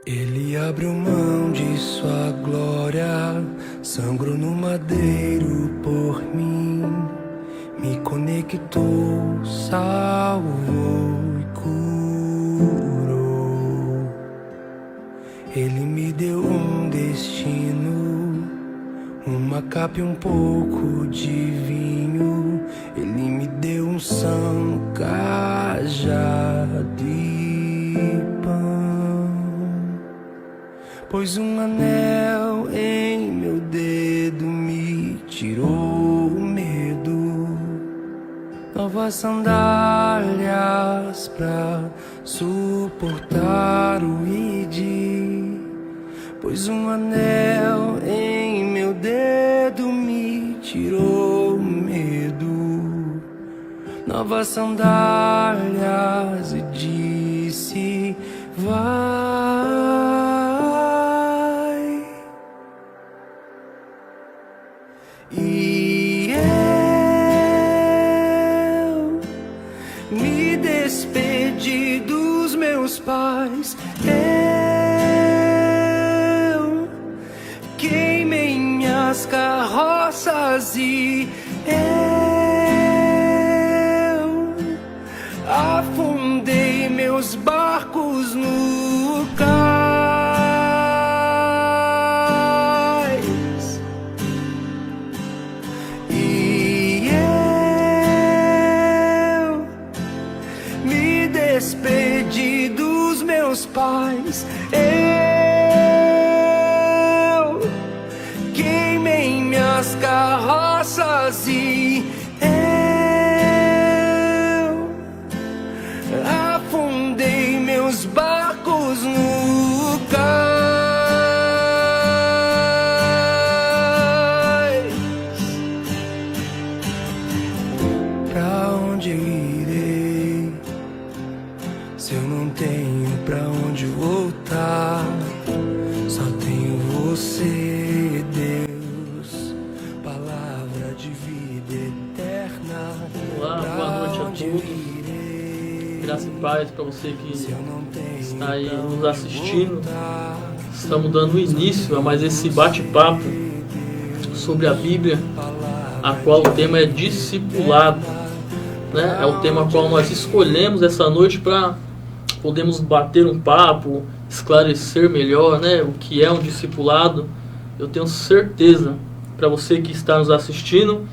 Ele abriu mão de sua glória, sangrou no madeiro por mim, me conectou, salvou e curou. Ele me deu um destino, uma capa e um pouco de vinho. Ele me deu um são, cajado e pão. Pôs um anel em meu dedo, me tirou o medo. Novas sandálias pra suportar o id. Pôs um anel em meu dedo, me tirou o medo. Novas sandálias e disse: vai. E eu me despedi dos meus pais. Eu queimei minhas carroças e eu afundei meus barcos no cais. E eu me despedi dos meus pais. Eu queimei minhas carroças e eu afundei meus barcos no cais. Pra onde eu irei se eu não tenho pra onde voltar? Só tenho você, Deus, palavra de vida eterna. Olá, boa noite a todos. Graça e paz para você que está aí nos assistindo. Estamos dando início a mais esse bate-papo sobre a Bíblia, a qual o tema é discipulado, né? É o tema qual nós escolhemos essa noite para podermos bater um papo, esclarecer melhor, né, o que é um discipulado. Eu tenho certeza, para você que está nos assistindo,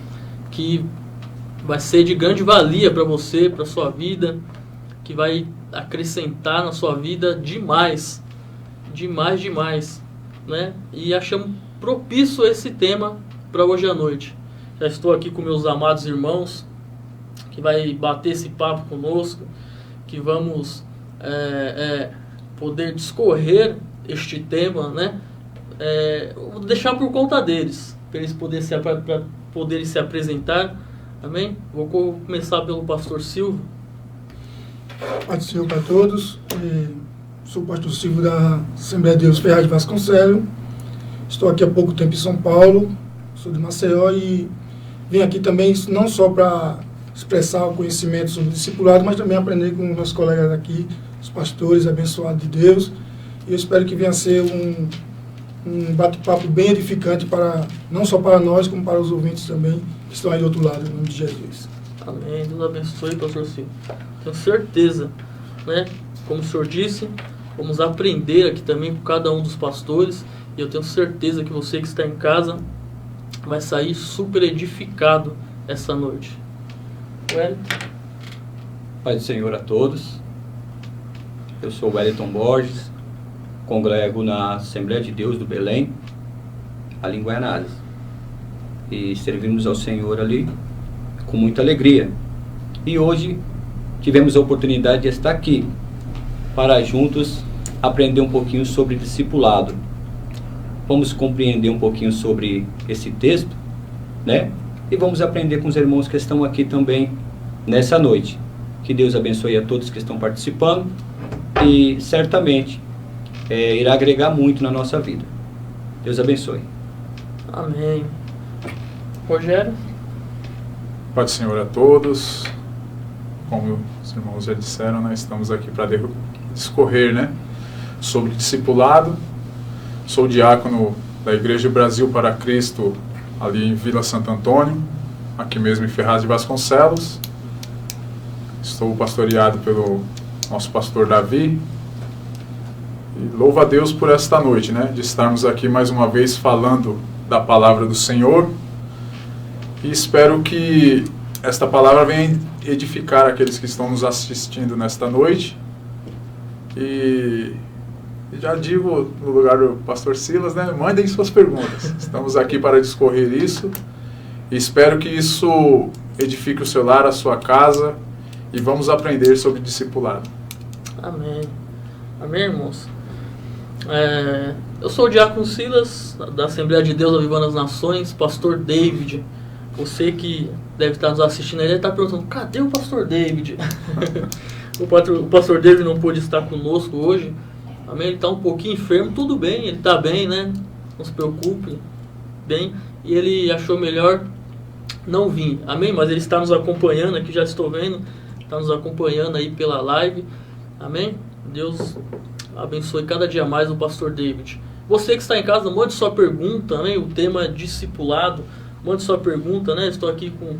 que vai ser de grande valia para você, para sua vida, que vai acrescentar na sua vida demais, né? E achamos propício esse tema para hoje à noite. Já estou aqui com meus amados irmãos, que vai bater esse papo conosco, que vamos poder discorrer este tema, né? Vou deixar por conta deles, para eles poderem se apresentar. Amém? Vou começar pelo pastor Silvio. Paz do Senhor para todos. Sou o pastor Silvio da Assembleia de Deus Ferraz de Vasconcelos. Estou aqui há pouco tempo em São Paulo, sou de Maceió e vim aqui também não só para expressar o conhecimento sobre o discipulado, mas também aprender com nossos colegas aqui, os pastores abençoados de Deus. E eu espero que venha a ser um bate-papo bem edificante, não só para nós, como para os ouvintes também, que estão aí do outro lado, em nome de Jesus. Amém. Deus abençoe, pastor Silvio. Tenho certeza, né? Como o senhor disse, vamos aprender aqui também com cada um dos pastores. E eu tenho certeza que você que está em casa vai sair super edificado essa noite. Wellington. Paz do Senhor a todos. Eu sou Wellington Borges, congrego na Assembleia de Deus do Belém, ali em Guaianazes. E servimos ao Senhor ali com muita alegria. E hoje tivemos a oportunidade de estar aqui para juntos aprender um pouquinho sobre discipulado. Vamos compreender um pouquinho sobre esse texto, né? E vamos aprender com os irmãos que estão aqui também nessa noite. Que Deus abençoe a todos que estão participando e certamente irá agregar muito na nossa vida. Deus abençoe. Amém. Rogério. Paz do Senhor a todos. Como os irmãos já disseram, nós estamos aqui para discorrer, né, sobre discipulado. Sou diácono da Igreja Brasil para Cristo, ali em Vila Santo Antônio, aqui mesmo em Ferraz de Vasconcelos. Estou pastoreado pelo nosso pastor Davi. E louvo a Deus por esta noite, né, de estarmos aqui mais uma vez falando da palavra do Senhor. E espero que esta palavra venha edificar aqueles que estão nos assistindo nesta noite. E já digo no lugar do pastor Silas, né, mandem suas perguntas. Estamos aqui para discorrer isso. E espero que isso edifique o seu lar, a sua casa. E vamos aprender sobre discipulado. Amém. Amém, irmãos? Eu sou o diácono Silas, da Assembleia de Deus Avivando as Nações, pastor David. Você que deve estar nos assistindo aí, deve estar perguntando, cadê o pastor David? O pastor David não pôde estar conosco hoje. Amém? Ele está um pouquinho enfermo, tudo bem, ele está bem, né? Não se preocupe, bem. E ele achou melhor não vir. Amém? Mas ele está nos acompanhando aqui, já estou vendo. Está nos acompanhando aí pela live. Amém? Deus abençoe cada dia mais o pastor David. Você que está em casa, mande sua pergunta, né? O tema é discipulado. Mande sua pergunta, né? Estou aqui com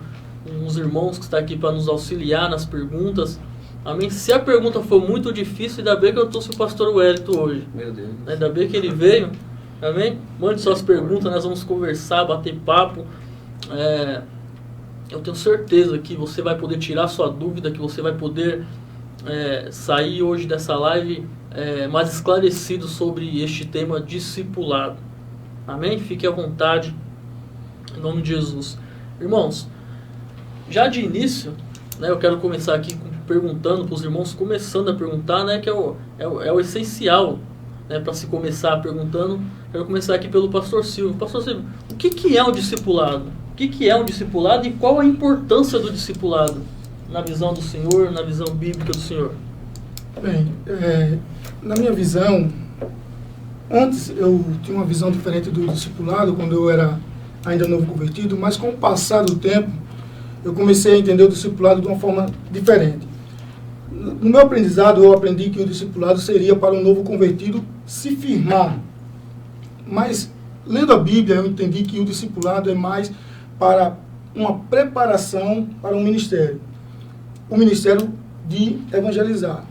uns irmãos que estão aqui para nos auxiliar nas perguntas. Amém? Se a pergunta for muito difícil, ainda bem que eu trouxe o pastor Wellington hoje. Meu Deus. Ainda bem que ele veio. Amém? Mande suas perguntas, nós vamos conversar, bater papo. Eu tenho certeza que você vai poder tirar sua dúvida, que você vai poder sair hoje dessa live mais esclarecido sobre este tema discipulado. Amém? Fique à vontade, em nome de Jesus. Irmãos, já de início, né, eu quero começar aqui perguntando para os irmãos, começando a perguntar, né, que é o essencial, né, para se começar perguntando. Quero começar aqui pelo pastor Silvio. Pastor Silvio, o que é um discipulado? O que é um discipulado e qual a importância do discipulado na visão do Senhor, na visão bíblica do Senhor? Bem, na minha visão, antes eu tinha uma visão diferente do discipulado, quando eu era ainda novo convertido, mas com o passar do tempo, eu comecei a entender o discipulado de uma forma diferente. No meu aprendizado, eu aprendi que o discipulado seria para um novo convertido se firmar. Mas, lendo a Bíblia, eu entendi que o discipulado é mais para uma preparação para um ministério. O ministério de evangelizar.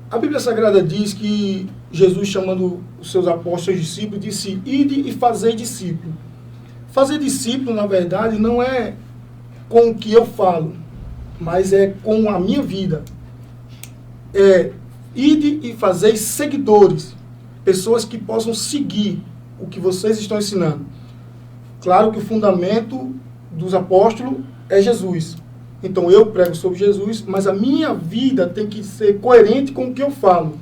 A Bíblia Sagrada diz que Jesus, chamando os seus apóstolos, seus discípulos, disse: ide e fazei discípulo. Fazer discípulo, na verdade, não é com o que eu falo, mas é com a minha vida. Ide e fazei seguidores, pessoas que possam seguir o que vocês estão ensinando. Claro que o fundamento dos apóstolos é Jesus. Então eu prego sobre Jesus, mas a minha vida tem que ser coerente com o que eu falo.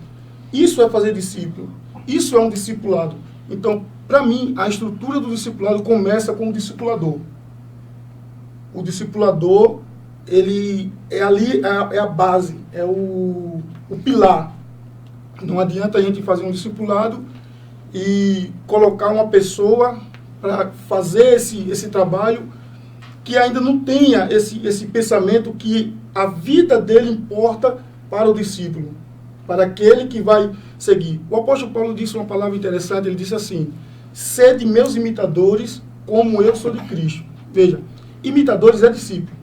Isso é fazer discípulo. Isso é um discipulado. Então, para mim, a estrutura do discipulado começa com o discipulador. O discipulador, ele é a base, é o pilar. Não adianta a gente fazer um discipulado e colocar uma pessoa para fazer esse trabalho que ainda não tenha esse pensamento que a vida dele importa para o discípulo, para aquele que vai seguir. O apóstolo Paulo disse uma palavra interessante, ele disse assim: sede meus imitadores como eu sou de Cristo. Veja, imitadores é discípulo.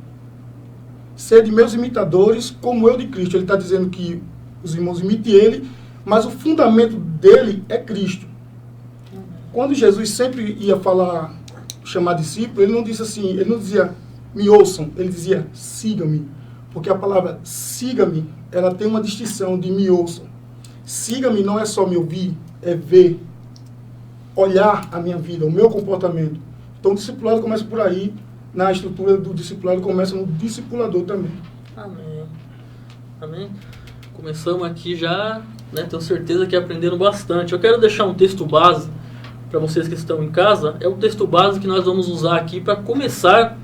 Sede meus imitadores como eu de Cristo. Ele está dizendo que os irmãos imitem ele, mas o fundamento dele é Cristo. Quando Jesus sempre ia chamar discípulo, ele não disse assim, ele não dizia me ouçam, ele dizia siga-me. Porque a palavra siga-me, ela tem uma distinção de me ouçam. Siga-me não é só me ouvir, é ver, olhar a minha vida, o meu comportamento. Então o discipulado começa por aí, na estrutura do discipulado começa no discipulador também. Amém. Amém. Começamos aqui já, né, tenho certeza que aprenderam bastante. Eu quero deixar um texto base para vocês que estão em casa. É o texto base que nós vamos usar aqui para começar,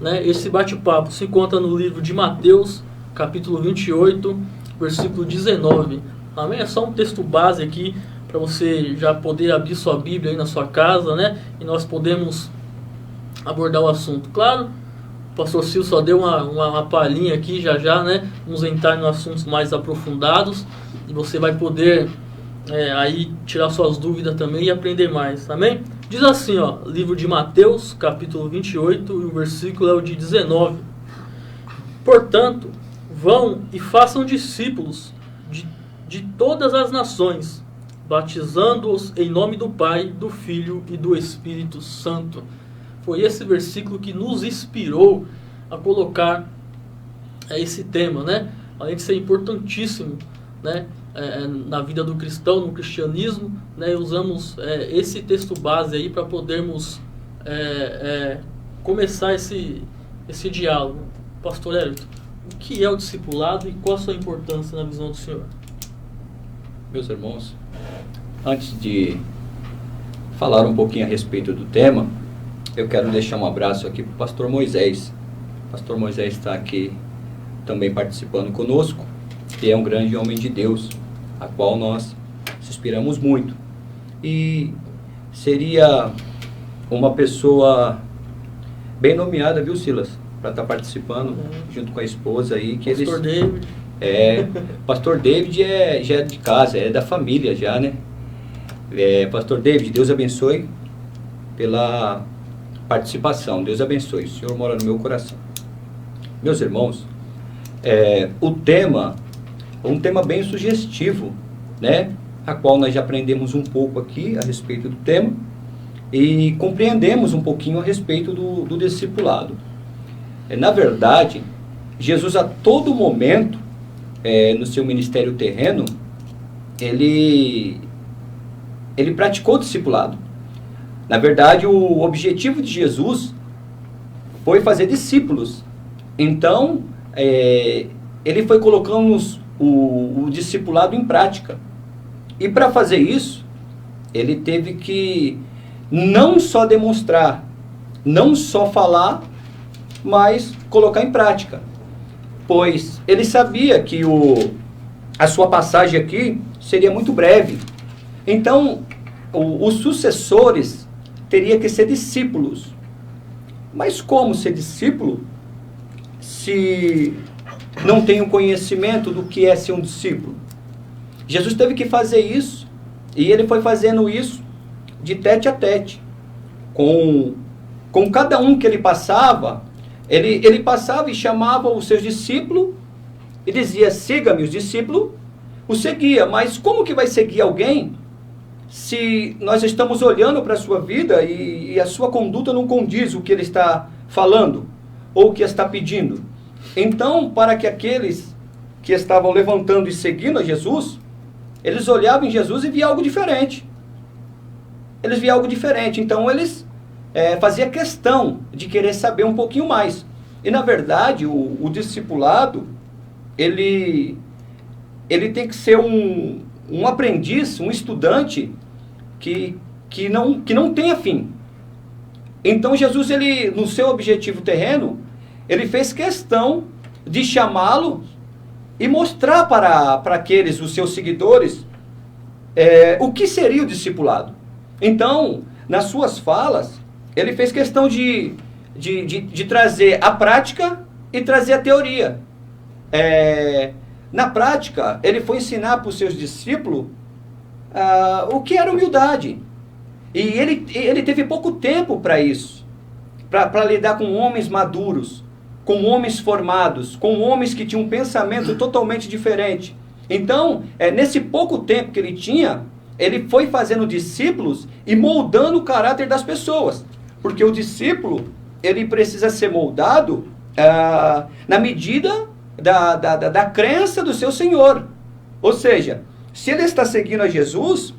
né, esse bate-papo. Se encontra no livro de Mateus, capítulo 28, versículo 19. Amém? É só um texto base aqui para você já poder abrir sua Bíblia aí na sua casa, né? E nós podemos abordar o assunto. Claro, o pastor Sil só deu uma palhinha aqui já, né? Vamos entrar em assuntos mais aprofundados e você vai poder aí tirar suas dúvidas também e aprender mais, amém? Diz assim, ó, livro de Mateus, capítulo 28, e o versículo é o de 19. Portanto, vão e façam discípulos de todas as nações, batizando-os em nome do Pai, do Filho e do Espírito Santo. Foi esse versículo que nos inspirou a colocar esse tema, né? Além de ser importantíssimo, né? Na vida do cristão, no cristianismo, né? Usamos esse texto base aí para podermos começar esse diálogo. Pastor Hélito, o que é o discipulado e qual a sua importância na visão do Senhor? Meus irmãos, antes de falar um pouquinho a respeito do tema, eu quero deixar um abraço aqui para o pastor Moisés. O pastor Moisés está aqui também participando conosco, e é um grande homem de Deus, a qual nós inspiramos muito. E seria uma pessoa bem nomeada, viu, Silas? Para estar participando junto com a esposa aí. Que Pastor David. Pastor David já é de casa, é da família já, né? Pastor David, Deus abençoe pela participação. Deus abençoe. O Senhor mora no meu coração. Meus irmãos, o tema é um tema bem sugestivo, né? A qual nós já aprendemos um pouco aqui a respeito do tema e compreendemos um pouquinho a respeito do discipulado. Na verdade, Jesus a todo momento, no seu ministério terreno, ele praticou o discipulado. Na verdade, o objetivo de Jesus foi fazer discípulos. Então, ele foi colocando o discipulado em prática. E para fazer isso, ele teve que não só demonstrar, não só falar, mas colocar em prática. Pois ele sabia que a sua passagem aqui seria muito breve. Então, os sucessores teriam que ser discípulos. Mas como ser discípulo se não tem o conhecimento do que é ser um discípulo? Jesus teve que fazer isso, e ele foi fazendo isso de tete a tete. Com cada um que ele passava, ele passava e chamava os seus discípulos e dizia: siga-me. Os discípulos o seguia. Mas como que vai seguir alguém se nós estamos olhando para a sua vida e a sua conduta não condiz o que ele está falando ou o que está pedindo? Então, para que aqueles que estavam levantando e seguindo a Jesus, eles olhavam em Jesus e viam algo diferente. Eles viam algo diferente. Então, eles faziam questão de querer saber um pouquinho mais. E, na verdade, o discipulado, ele tem que ser um aprendiz, um estudante que não tenha fim. Então, Jesus, ele, no seu objetivo terreno, ele fez questão de chamá-lo e mostrar para aqueles, os seus seguidores, o que seria o discipulado. Então, nas suas falas, ele fez questão de trazer a prática e trazer a teoria. Na prática, ele foi ensinar para os seus discípulos o que era humildade. E ele teve pouco tempo para isso, para lidar com homens maduros, com homens formados, com homens que tinham um pensamento totalmente diferente. Então, nesse pouco tempo que ele tinha, ele foi fazendo discípulos e moldando o caráter das pessoas. Porque o discípulo, ele precisa ser moldado na medida da crença do seu Senhor. Ou seja, se ele está seguindo a Jesus,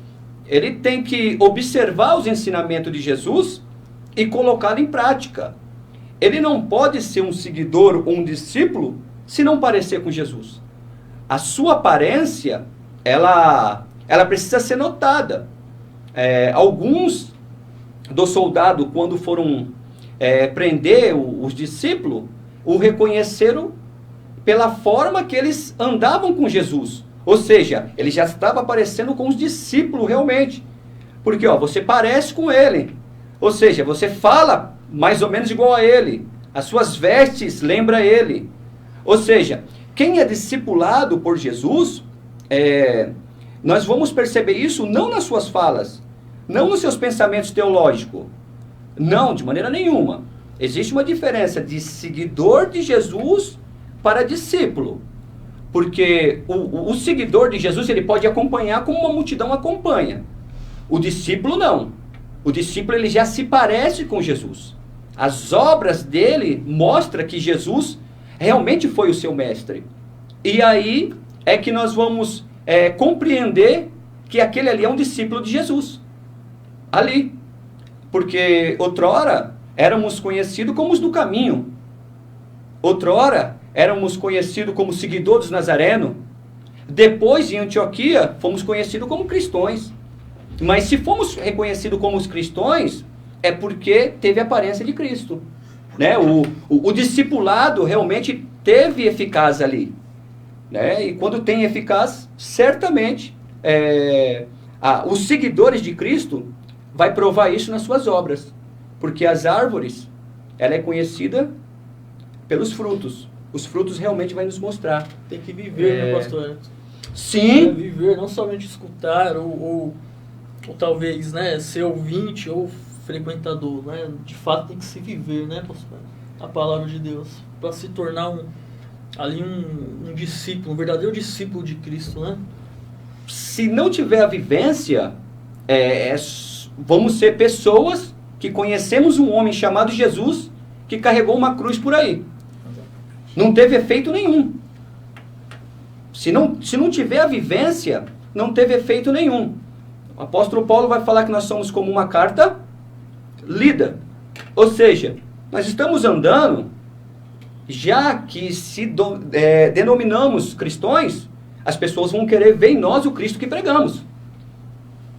ele tem que observar os ensinamentos de Jesus e colocá-lo em prática. Ele não pode ser um seguidor ou um discípulo se não parecer com Jesus. A sua aparência, ela precisa ser notada. Alguns dos soldados, quando foram prender os discípulos, o reconheceram pela forma que eles andavam com Jesus. Ou seja, ele já estava parecendo com os discípulos realmente. Porque você parece com ele. Ou seja, você fala mais ou menos igual a ele. As suas vestes lembram ele. Ou seja, quem é discipulado por Jesus, nós vamos perceber isso não nas suas falas, não nos seus pensamentos teológicos. Não, de maneira nenhuma. Existe uma diferença de seguidor de Jesus para discípulo. Porque o seguidor de Jesus, ele pode acompanhar como uma multidão acompanha. O discípulo não. O discípulo, ele já se parece com Jesus. As obras dele mostram que Jesus realmente foi o seu mestre. E aí é que nós vamos compreender que aquele ali é um discípulo de Jesus. Ali. Porque outrora éramos conhecidos como os do caminho. Outrora éramos conhecidos como seguidores do Nazareno. Depois, em Antioquia, fomos conhecidos como cristãos. Mas se fomos reconhecidos como os cristãos, é porque teve a aparência de Cristo. Né? O discipulado realmente teve eficácia ali. Né? E quando tem eficácia, certamente, os seguidores de Cristo vai provar isso nas suas obras. Porque as árvores, ela é conhecida pelos frutos. Os frutos realmente vai nos mostrar. Tem que viver, né, pastor? Sim. Viver, não somente escutar ou talvez, né, ser ouvinte ou frequentador, né? De fato tem que se viver, né, pastor? A palavra de Deus, para se tornar um discípulo, um verdadeiro discípulo de Cristo, né? Se não tiver a vivência, vamos ser pessoas que conhecemos um homem chamado Jesus que carregou uma cruz por aí. Não teve efeito nenhum. Se não tiver a vivência, não teve efeito nenhum. O apóstolo Paulo vai falar que nós somos como uma carta lida. Ou seja, nós estamos andando, já que se denominamos cristãos, as pessoas vão querer ver em nós o Cristo que pregamos.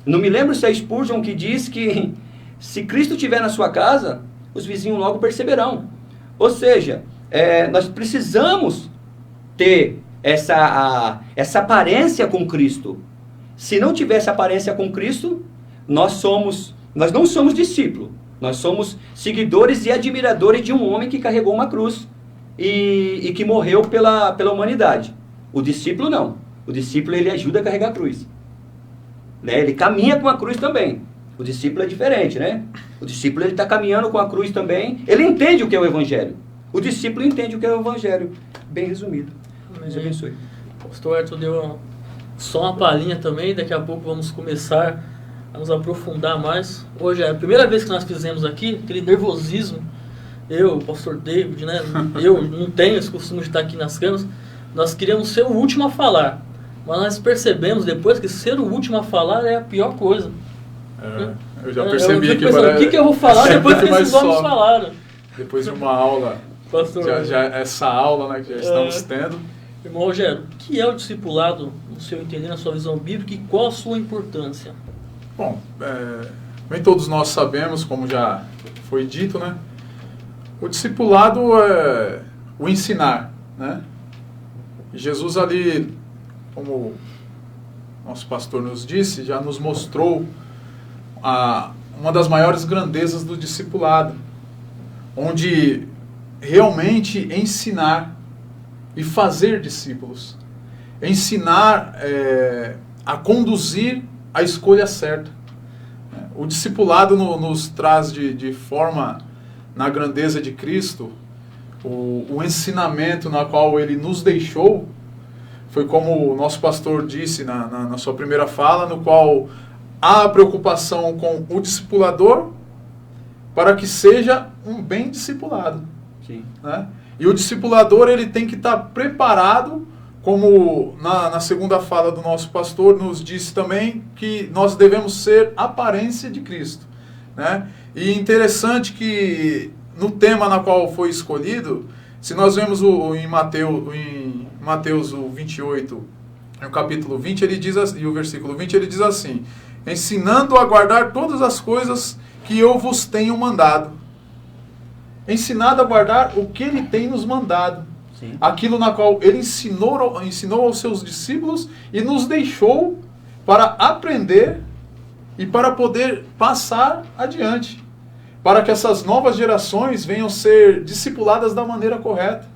Não me lembro se é Spurgeon que diz que se Cristo estiver na sua casa, os vizinhos logo perceberão. Ou seja, nós precisamos ter essa aparência com Cristo. Se não tiver essa aparência com Cristo, nós não somos discípulos. Nós somos seguidores e admiradores de um homem que carregou uma cruz e que morreu pela humanidade. O discípulo não. O discípulo, ele ajuda a carregar a cruz. Né? Ele caminha com a cruz também. O discípulo é diferente, né? O discípulo, ele está caminhando com a cruz também. Ele entende o que é o Evangelho. O discípulo entende o que é o Evangelho. Bem resumido. Deus abençoe. O pastor Arthur deu só uma palhinha também. Daqui a pouco vamos começar a nos aprofundar mais. Hoje é a primeira vez que nós fizemos aqui, aquele nervosismo. Eu, o pastor David, né? Eu não tenho esse costume de estar aqui nas câmeras. Nós queríamos ser o último a falar. Mas nós percebemos depois que ser o último a falar é a pior coisa. Eu já percebi que o que eu vou falar depois que esses homens falaram? Depois de uma aula, essa aula, né, que já estamos tendo. Irmão Rogério, o que é o discipulado, no seu entender, na sua visão bíblica, e qual a sua importância? Bom, nem todos nós sabemos, como já foi dito, né? O discipulado é o ensinar, né? E Jesus ali, como nosso pastor nos disse, já nos mostrou uma das maiores grandezas do discipulado, onde realmente ensinar e fazer discípulos, ensinar a conduzir a escolha certa. O discipulado nos traz de forma, na grandeza de Cristo, o ensinamento na qual ele nos deixou, foi como o nosso pastor disse na sua primeira fala, no qual há a preocupação com o discipulador para que seja um bem discipulado. Sim. Né? E o discipulador, ele tem que estar preparado, como na segunda fala do nosso pastor nos disse também, que nós devemos ser aparência de Cristo. Né? E interessante que no tema na qual foi escolhido, se nós vemos em Mateus o 28, no capítulo 20, ele diz, e o versículo 20, ele diz assim: ensinando a guardar todas as coisas que eu vos tenho mandado. Ensinado a guardar o que ele tem nos mandado. Sim. Aquilo na qual ele ensinou aos seus discípulos e nos deixou para aprender e para poder passar adiante. Para que essas novas gerações venham ser discipuladas da maneira correta.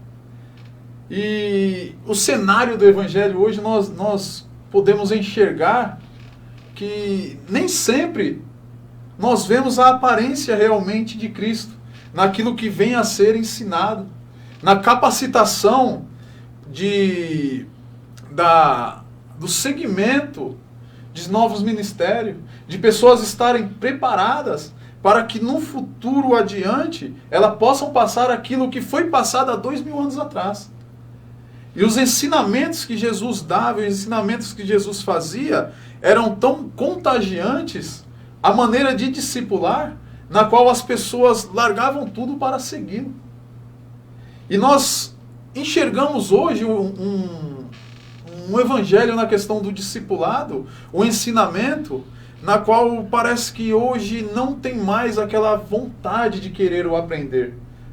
E o cenário do Evangelho hoje nós podemos enxergar que nem sempre nós vemos a aparência realmente de Cristo, naquilo que vem a ser ensinado, na capacitação do segmento de novos ministérios, de pessoas estarem preparadas para que no futuro adiante elas possam passar aquilo que foi passado há 2000 anos atrás. E os ensinamentos que Jesus dava, os ensinamentos que Jesus fazia, eram tão contagiantes, a maneira de discipular, na qual as pessoas largavam tudo para segui-lo. E nós enxergamos hoje um evangelho na questão do discipulado, o ensinamento, na qual parece que hoje não tem mais aquela vontade de querer o aprender.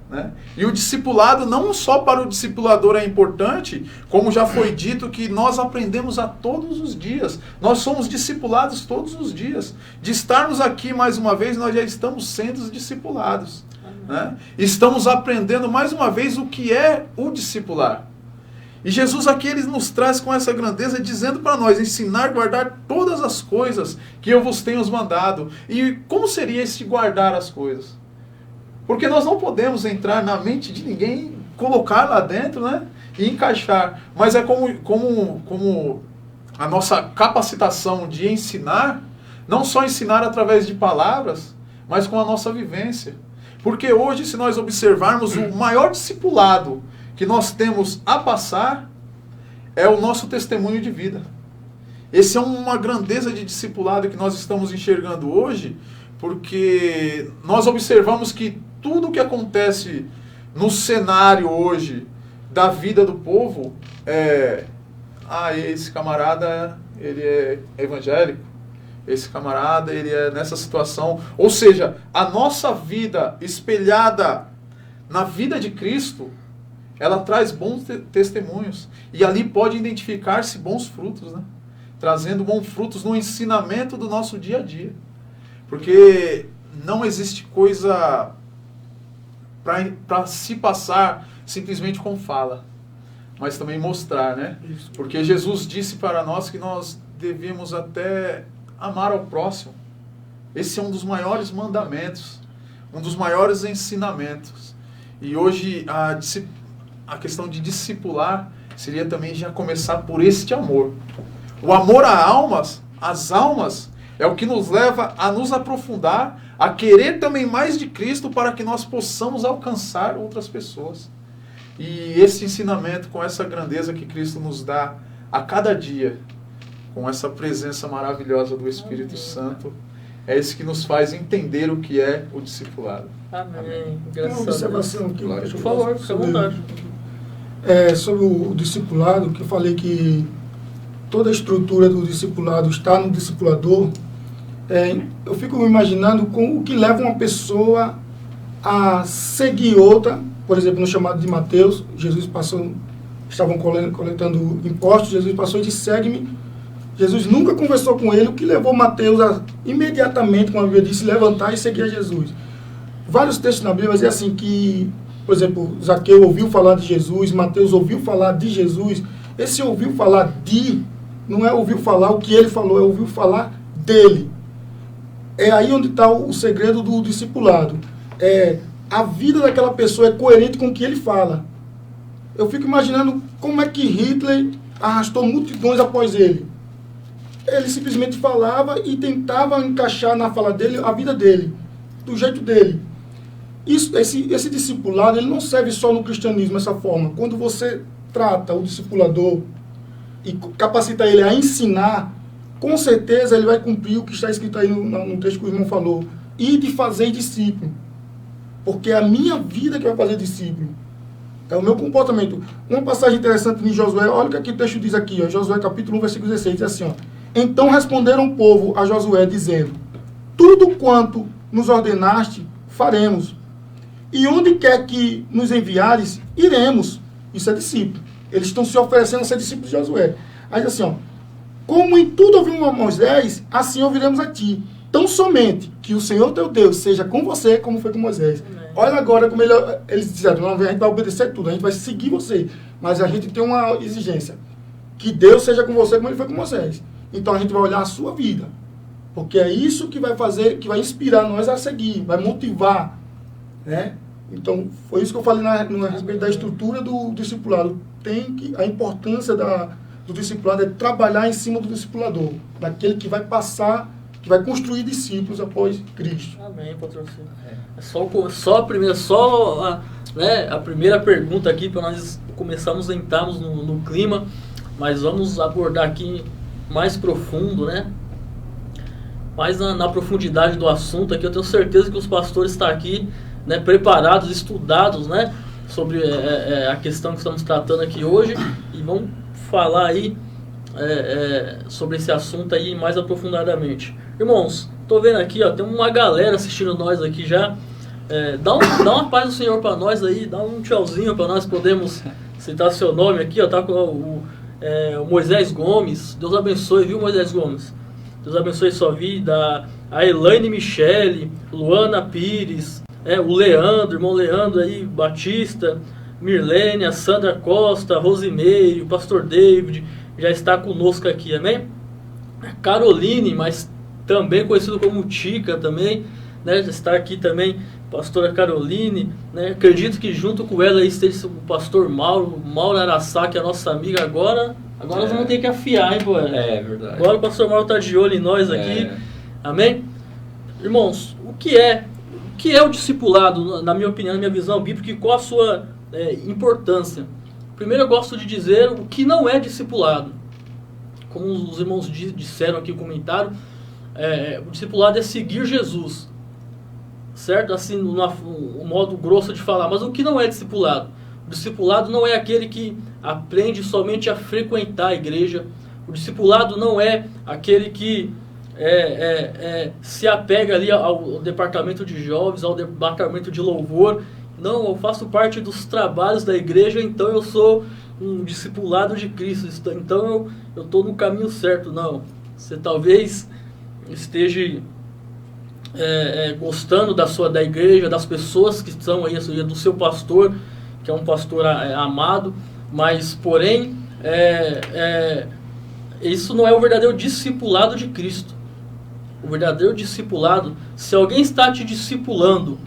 Né? E o discipulado, não só para o discipulador é importante, como já foi dito, que nós aprendemos a todos os dias. Nós somos discipulados todos os dias. De estarmos aqui mais uma vez, nós já estamos sendo discipulados. Né? Estamos aprendendo mais uma vez o que é o discipular. E Jesus aqui ele nos traz com essa grandeza, dizendo para nós, ensinar a guardar todas as coisas que eu vos tenho mandado. E como seria esse guardar as coisas? Porque nós não podemos entrar na mente de ninguém, colocar lá dentro, né, e encaixar. Mas é como a nossa capacitação de ensinar, não só ensinar através de palavras, mas com a nossa vivência. Porque hoje, se nós observarmos, o maior discipulado que nós temos a passar é o nosso testemunho de vida. Esse é uma grandeza de discipulado que nós estamos enxergando hoje, porque nós observamos que tudo que acontece no cenário hoje da vida do povo esse camarada, ele é evangélico, esse camarada, ele é nessa situação. Ou seja, a nossa vida espelhada na vida de Cristo, ela traz bons testemunhos. E ali pode identificar-se bons frutos, né? Trazendo bons frutos no ensinamento do nosso dia a dia. Porque não existe coisa para se passar simplesmente com fala, mas também mostrar, né? Isso. Porque Jesus disse para nós que nós devemos até amar ao próximo. Esse é um dos maiores mandamentos, um dos maiores ensinamentos. E hoje a questão de discipular seria também já começar por este amor. O amor às almas, é o que nos leva a nos aprofundar, a querer também mais de Cristo para que nós possamos alcançar outras pessoas. E esse ensinamento, com essa grandeza que Cristo nos dá a cada dia, com essa presença maravilhosa do Espírito Santo, é esse que nos faz entender o que é o discipulado. Amém. Graças Uma observação aqui. Por favor, fique à vontade. Sobre o discipulado, que eu falei que toda a estrutura do discipulado está no discipulador. Eu fico imaginando com o que leva uma pessoa a seguir outra. Por exemplo, no chamado de Mateus, estavam coletando impostos, Jesus passou e disse, segue-me. Jesus nunca conversou com ele, o que levou Mateus a imediatamente, como a Bíblia disse, levantar e seguir a Jesus. Vários textos na Bíblia dizem assim que, por exemplo, Zaqueu ouviu falar de Jesus, Mateus ouviu falar de Jesus. Esse ouviu falar não é ouviu falar o que ele falou, é ouviu falar dele. É aí onde está o segredo do discipulado. A vida daquela pessoa é coerente com o que ele fala. Eu fico imaginando como é que Hitler arrastou multidões após ele. Ele simplesmente falava e tentava encaixar na fala dele a vida dele, do jeito dele. Esse discipulado, ele não serve só no cristianismo dessa forma. Quando você trata o discipulador e capacita ele a ensinar, com certeza ele vai cumprir o que está escrito aí no texto que o irmão falou. E de fazer discípulo. Porque é a minha vida que vai fazer discípulo. É o meu comportamento. Uma passagem interessante em Josué, olha o que aqui o texto diz aqui, Josué capítulo 1, versículo 16, diz assim, Então responderam o povo a Josué, dizendo, tudo quanto nos ordenaste, faremos. E onde quer que nos enviares, iremos. Isso é discípulo. Eles estão se oferecendo a ser discípulos de Josué. Aí diz assim, como em tudo ouvimos a Moisés, assim ouviremos a ti. Tão somente que o Senhor teu Deus seja com você, como foi com Moisés. Amém. Olha agora como eles disseram, a gente vai obedecer tudo, a gente vai seguir você. Mas a gente tem uma exigência. que Deus seja com você como ele foi com Moisés. Então a gente vai olhar a sua vida. Porque é isso que vai fazer, que vai inspirar nós a seguir, vai motivar, né? Então, foi isso que eu falei a respeito da estrutura do discipulado. A importância do discipulado é trabalhar em cima do discipulador, daquele que vai passar, que vai construir discípulos após Cristo. Amém, patrocínio. A primeira pergunta aqui, para nós começarmos a entrarmos no clima, mas vamos abordar aqui mais profundo, né? Mais na profundidade do assunto aqui. Eu tenho certeza que os pastores estão aqui, né, preparados, estudados, né, sobre a questão que estamos tratando aqui hoje, e vamos falar aí sobre esse assunto aí mais aprofundadamente. Irmãos, tô vendo aqui, ó, tem uma galera assistindo nós aqui já. Dá uma paz do Senhor para nós aí, dá um tchauzinho para nós podemos citar seu nome aqui, ó, tá com o Moisés Gomes. Deus abençoe, viu, Moisés Gomes? Deus abençoe sua vida. A Elaine Michele, Luana Pires, o Leandro, irmão Leandro aí, Batista, Mirlene, a Sandra Costa, Rosimeire, o pastor David, já está conosco aqui, amém? A Caroline, mas também conhecido como Tica também, né, já está aqui também, pastora Caroline, né? Acredito que junto com ela aí esteja o pastor Mauro Araçá, que é a nossa amiga agora nós vamos ter que afiar, hein, pô? É verdade. Agora o pastor Mauro está de olho em nós aqui, amém? Irmãos, o que é o discipulado, na minha opinião, na minha visão bíblica, e qual a sua importância? Primeiro eu gosto de dizer o que não é discipulado. Como os irmãos disseram aqui no comentário, o discipulado é seguir Jesus. Certo? Assim, um modo grosso de falar. Mas o que não é discipulado? O discipulado não é aquele que aprende somente a frequentar a igreja. O discipulado não é aquele que se apega ali ao departamento de jovens, ao departamento de louvor. Não, eu faço parte dos trabalhos da igreja, então eu sou um discipulado de Cristo, então eu estou no caminho certo. Não, você talvez esteja gostando da igreja, das pessoas que estão aí, do seu pastor, que é um pastor amado, mas porém isso não é o verdadeiro discipulado de Cristo. O verdadeiro discipulado, se alguém está te discipulando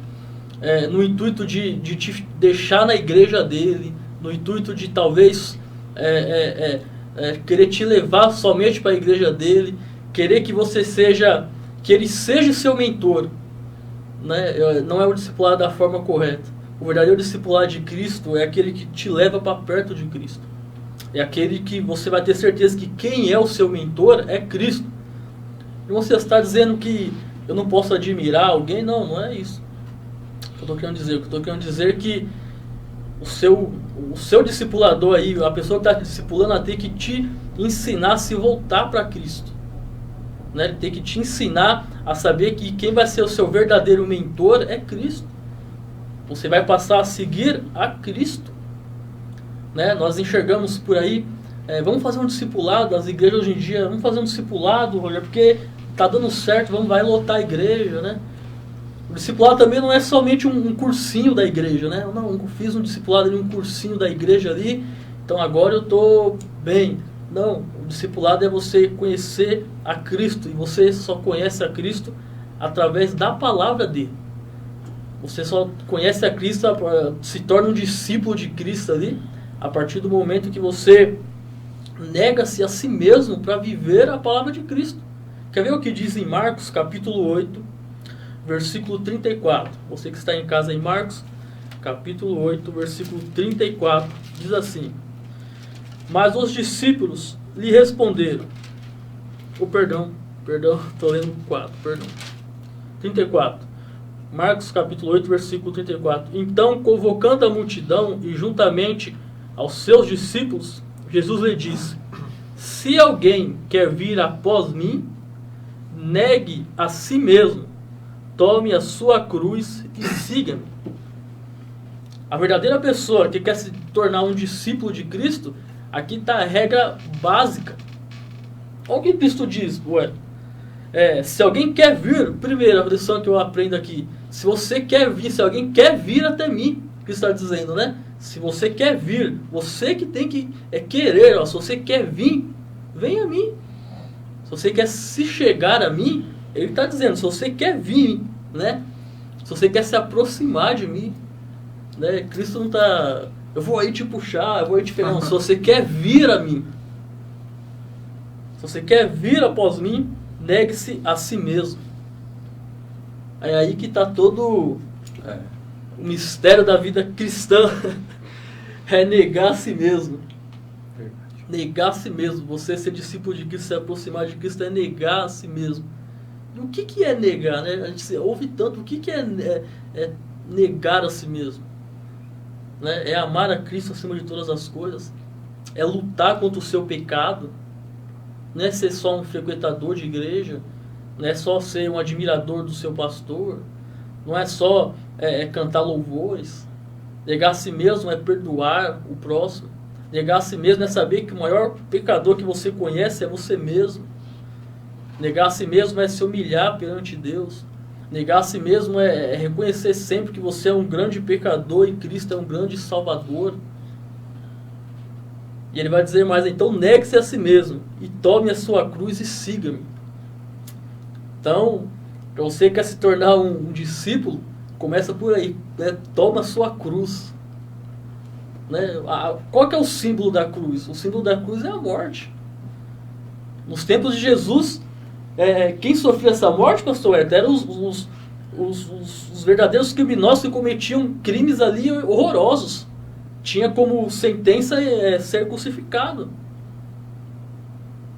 no intuito de te deixar na igreja dele, no intuito de talvez querer te levar somente para a igreja dele, querer que ele seja seu mentor, né? Não é o discipulado da forma correta. O verdadeiro discipulado de Cristo é aquele que te leva para perto de Cristo. É aquele que você vai ter certeza que quem é o seu mentor é Cristo. E você está dizendo que eu não posso admirar alguém? Não é isso que eu estou querendo dizer. Eu estou querendo dizer que o seu discipulador aí, a pessoa que está discipulando, ela tem que te ensinar a se voltar para Cristo. Né? Ele tem que te ensinar a saber que quem vai ser o seu verdadeiro mentor é Cristo. Você vai passar a seguir a Cristo. Né? Nós enxergamos por aí, vamos fazer um discipulado, as igrejas hoje em dia, vamos fazer um discipulado, Roger, porque está dando certo, vai lotar a igreja, né? O discipulado também não é somente um cursinho da igreja, né? Não, eu fiz um discipulado ali, um cursinho da igreja ali, então agora eu estou bem. Não, o discipulado é você conhecer a Cristo, e você só conhece a Cristo através da palavra dele. Você só conhece a Cristo, se torna um discípulo de Cristo ali, a partir do momento que você nega-se a si mesmo para viver a palavra de Cristo. Quer ver o que diz em Marcos, capítulo 8, versículo 34. Você que está em casa em Marcos, capítulo 8, versículo 34, diz assim: mas os discípulos lhe responderam. Perdão, estou lendo 4, perdão. 34. Marcos capítulo 8, versículo 34. Então, convocando a multidão e juntamente aos seus discípulos, Jesus lhe disse: se alguém quer vir após mim, negue a si mesmo, tome a sua cruz e siga-me. A verdadeira pessoa que quer se tornar um discípulo de Cristo, aqui está a regra básica. Olha o que Cristo diz, se alguém quer vir, primeira lição que eu aprendo aqui, se alguém quer vir até mim, Cristo está dizendo, né? Se você quer vir, você que tem que querer, ó, se você quer vir, vem a mim. Se você quer se chegar a mim, ele está dizendo, se você quer vir, né? Se você quer se aproximar de mim, né? Cristo não está, eu vou aí te puxar, eu vou aí te pegar. Não, se você quer vir a mim, se você quer vir após mim, negue-se a si mesmo. É aí que está todo o mistério da vida cristã. É negar a si mesmo. Negar a si mesmo. Você ser discípulo de Cristo, se aproximar de Cristo, é negar a si mesmo. E o que é negar, né? A gente ouve tanto. O que é negar a si mesmo? Né? É amar a Cristo acima de todas as coisas. É lutar contra o seu pecado. Não é ser só um frequentador de igreja. Não é só ser um admirador do seu pastor. Não é só cantar louvores. Negar a si mesmo é perdoar o próximo. Negar a si mesmo é saber que o maior pecador que você conhece é você mesmo. Negar a si mesmo é se humilhar perante Deus. Negar a si mesmo é reconhecer sempre que você é um grande pecador e Cristo é um grande salvador. E ele vai dizer mais, então negue-se a si mesmo e tome a sua cruz e siga-me. Então, para você que quer se tornar um discípulo, começa por aí, né? Toma a sua cruz. Né? Qual que é o símbolo da cruz? O símbolo da cruz é a morte. Nos tempos de Jesus, quem sofria essa morte, pastor Herta, eram os verdadeiros criminosos que cometiam crimes ali horrorosos. Tinha como sentença ser crucificado.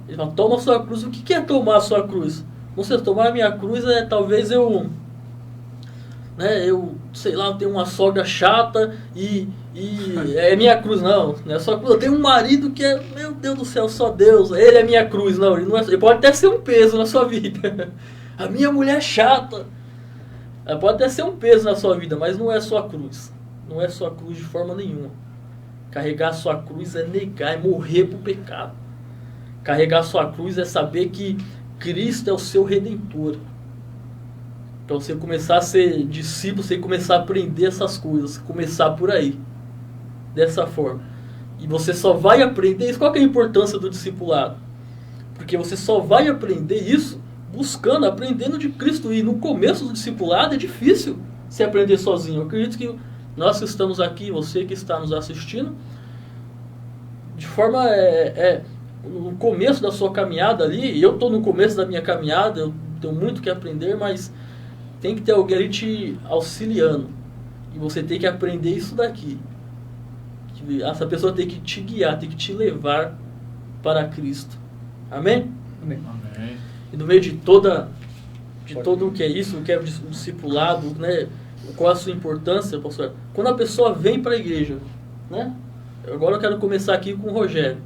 Ele fala, toma a sua cruz. O que é tomar a sua cruz? Você tomar a minha cruz talvez eu sei lá, eu tenho uma sogra chata e é minha cruz. Não é só cruz. Eu tenho um marido que meu Deus do céu, só Deus, ele é minha cruz. Não, ele pode até ser um peso na sua vida. A minha mulher é chata. Ela pode até ser um peso na sua vida, mas não é sua cruz. Não é sua cruz de forma nenhuma. Carregar a sua cruz é negar, é morrer para o pecado. Carregar a sua cruz é saber que Cristo é o seu Redentor. Então você começar a ser discípulo, você começar a aprender essas coisas, começar por aí, dessa forma. E você só vai aprender isso. Qual que é a importância do discipulado? Porque você só vai aprender isso aprendendo de Cristo. E no começo do discipulado é difícil se aprender sozinho. Eu acredito que nós que estamos aqui, você que está nos assistindo, de forma no começo da sua caminhada ali, eu estou no começo da minha caminhada, eu tenho muito que aprender, mas tem que ter alguém ali te auxiliando. E você tem que aprender isso daqui. Essa pessoa tem que te guiar, tem que te levar para Cristo. Amém? Amém. Amém. E no meio de todo o que é isso, o que é o discipulado, né? Qual a sua importância, pastor? Quando a pessoa vem para a igreja, né? Agora eu quero começar aqui com o Rogério.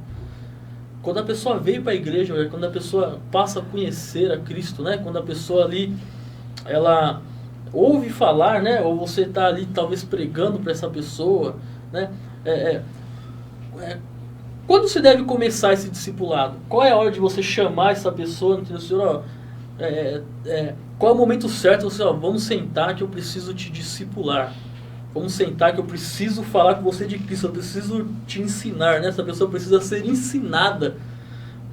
Quando a pessoa veio para a igreja, quando a pessoa passa a conhecer a Cristo, né? Quando a pessoa ali, ela ouve falar, né? Ou você está ali talvez pregando para essa pessoa, né? Quando você deve começar esse discipulado? Qual é a hora de você chamar essa pessoa? Senhor, qual é o momento certo? Você, vamos sentar que eu preciso te discipular. Vamos sentar que eu preciso falar com você de Cristo. Eu preciso te ensinar, né? Essa pessoa precisa ser ensinada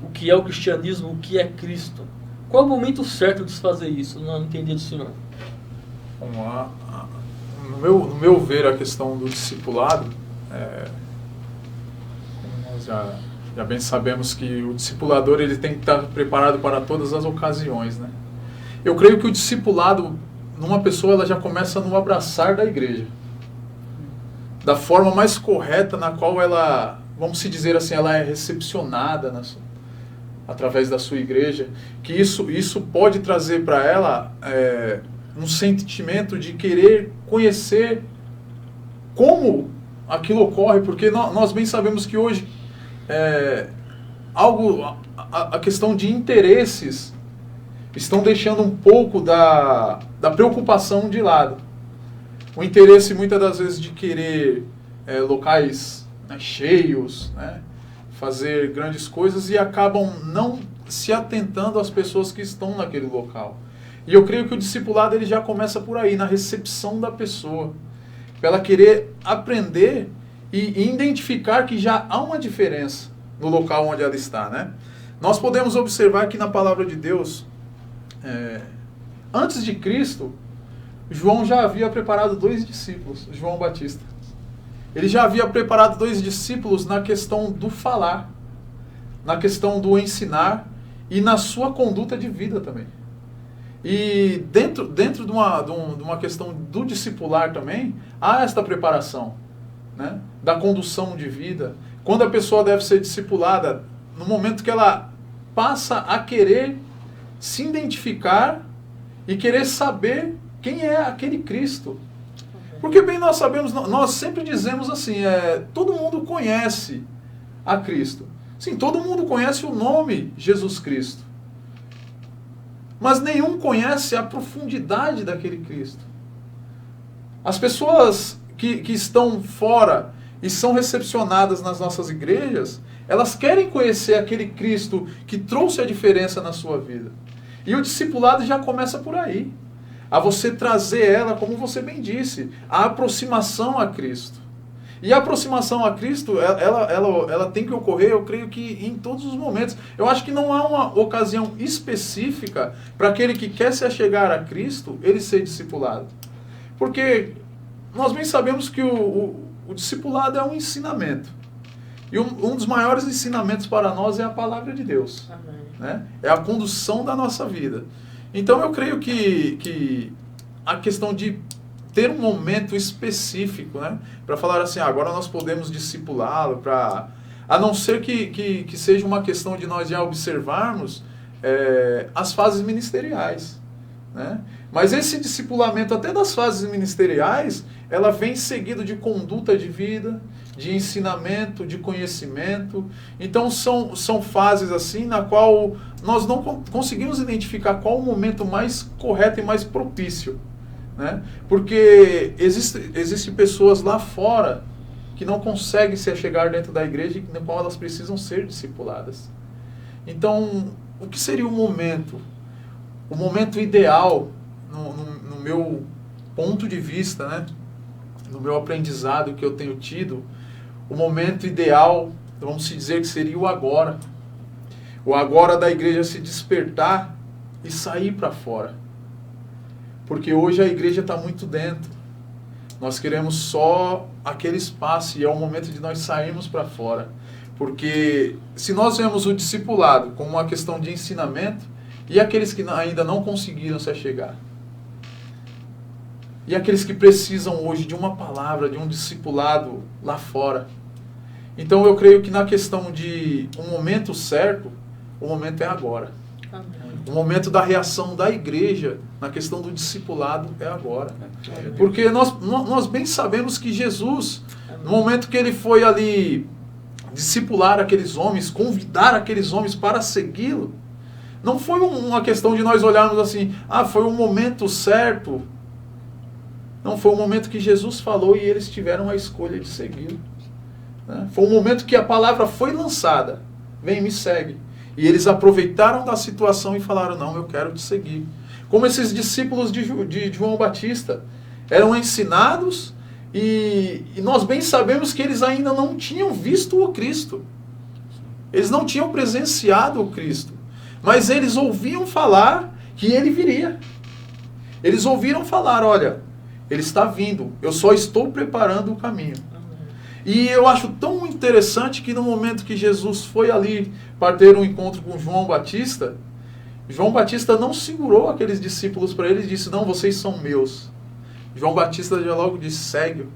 o que é o cristianismo, o que é Cristo. Qual é o momento certo de se fazer isso? Não entendi do senhor. Vamos lá. No meu ver, a questão do discipulado, como nós já bem sabemos que o discipulador ele tem que estar preparado para todas as ocasiões, né? Eu creio que o discipulado, numa pessoa, ela já começa no abraçar da igreja. Da forma mais correta na qual ela, vamos se dizer assim, ela é recepcionada através da sua igreja, que isso pode trazer para ela um sentimento de querer conhecer como aquilo ocorre, porque nós bem sabemos que hoje a questão de interesses estão deixando um pouco da preocupação de lado. O interesse muitas das vezes de querer locais, né, cheios, né, fazer grandes coisas e acabam não se atentando às pessoas que estão naquele local. E eu creio que o discipulado ele já começa por aí, na recepção da pessoa. para ela querer aprender e identificar que já há uma diferença no local onde ela está, né? Nós podemos observar que na palavra de Deus, antes de Cristo, João já havia preparado 2 discípulos, João Batista. Ele já havia preparado 2 discípulos na questão do falar, na questão do ensinar e na sua conduta de vida também. E dentro de uma questão do discipular também, há esta preparação, né, da condução de vida. Quando a pessoa deve ser discipulada, no momento que ela passa a querer se identificar e querer saber quem é aquele Cristo. Porque bem nós sabemos, nós sempre dizemos assim, todo mundo conhece a Cristo. Sim, todo mundo conhece o nome Jesus Cristo. Mas nenhum conhece a profundidade daquele Cristo. As pessoas que estão fora e são recepcionadas nas nossas igrejas, elas querem conhecer aquele Cristo que trouxe a diferença na sua vida. E o discipulado já começa por aí. A você trazer ela, como você bem disse, a aproximação a Cristo. E a aproximação a Cristo, ela tem que ocorrer, eu creio que em todos os momentos. Eu acho que não há uma ocasião específica para aquele que quer se achegar a Cristo, ele ser discipulado. Porque nós bem sabemos que o discipulado é um ensinamento. E um dos maiores ensinamentos para nós é a palavra de Deus. Amém. Né? É a condução da nossa vida. Então eu creio que a questão de ter um momento específico, né, para falar assim, agora nós podemos discipulá-lo, a não ser que seja uma questão de nós já observarmos as fases ministeriais, né? Mas esse discipulamento até das fases ministeriais, ela vem seguido de conduta de vida, de ensinamento, de conhecimento. Então são fases assim na qual nós não conseguimos identificar qual o momento mais correto e mais propício, né? Porque existem pessoas lá fora que não conseguem se achegar dentro da igreja e na qual elas precisam ser discipuladas. Então, o que seria o momento? O momento ideal, no meu ponto de vista, né? No meu aprendizado que eu tenho tido, o momento ideal, vamos dizer que seria o agora. O agora da igreja se despertar e sair para fora. Porque hoje a igreja está muito dentro. Nós queremos só aquele espaço e é o momento de nós sairmos para fora. Porque se nós vemos o discipulado como uma questão de ensinamento, e aqueles que ainda não conseguiram se achegar? E aqueles que precisam hoje de uma palavra, de um discipulado lá fora? Então eu creio que na questão de um momento certo, o momento é agora. Amém. O momento da reação da igreja na questão do discipulado é agora. Porque nós bem sabemos que Jesus, no momento que ele foi ali discipular aqueles homens, convidar aqueles homens para segui-lo, não foi uma questão de nós olharmos assim, foi um momento certo. Não, foi um momento que Jesus falou e eles tiveram a escolha de segui-lo. Né? Foi um momento que a palavra foi lançada. Vem, me segue. E eles aproveitaram da situação e falaram, não, eu quero te seguir. Como esses discípulos de João Batista eram ensinados e nós bem sabemos que eles ainda não tinham visto o Cristo. Eles não tinham presenciado o Cristo. Mas eles ouviam falar que ele viria. Eles ouviram falar, olha, ele está vindo, eu só estou preparando o caminho. E eu acho tão interessante que no momento que Jesus foi ali para ter um encontro com João Batista não segurou aqueles discípulos para ele e disse, não, vocês são meus. João Batista já logo disse, segue-o,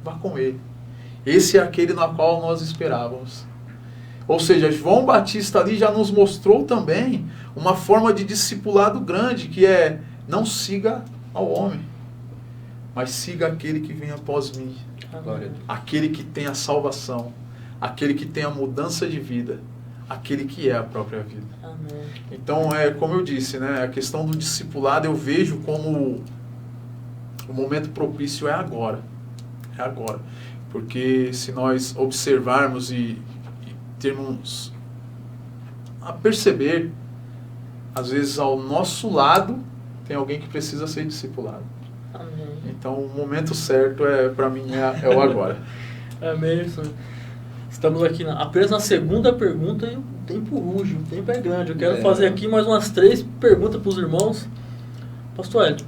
vá com ele. Esse é aquele na qual nós esperávamos. Ou seja, João Batista ali já nos mostrou também uma forma de discipulado grande, que é, não siga ao homem, mas siga aquele que vem após mim. Aquele que tem a salvação, aquele que tem a mudança de vida, aquele que é a própria vida. Amém. Então, como eu disse, né, a questão do discipulado eu vejo como o momento propício é agora. É agora. Porque se nós observarmos e termos a perceber, às vezes ao nosso lado tem alguém que precisa ser discipulado. Amém. Então, o momento certo para mim é o agora. Amém, Senhor. Estamos aqui apenas na segunda pergunta e o tempo ruge, o tempo é grande. Eu quero fazer aqui mais umas 3 perguntas para os irmãos. Pastor Hélio,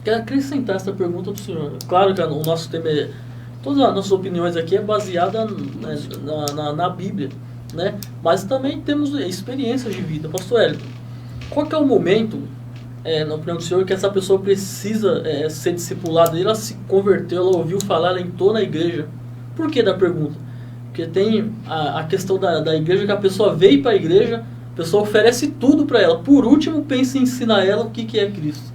quero acrescentar essa pergunta para o senhor. Claro que o nosso tema todas as nossas opiniões aqui é baseada, né, na Bíblia, né? Mas também temos experiências de vida. Pastor Hélio, qual que é o momento, na opinião do senhor, que essa pessoa precisa ser discipulada? Ela se converteu, ela ouviu falar, ela entrou na igreja. Por que da pergunta? Porque tem a questão da igreja, que a pessoa veio para a igreja, a pessoa oferece tudo para ela. Por último, pensa em ensinar ela o que é Cristo.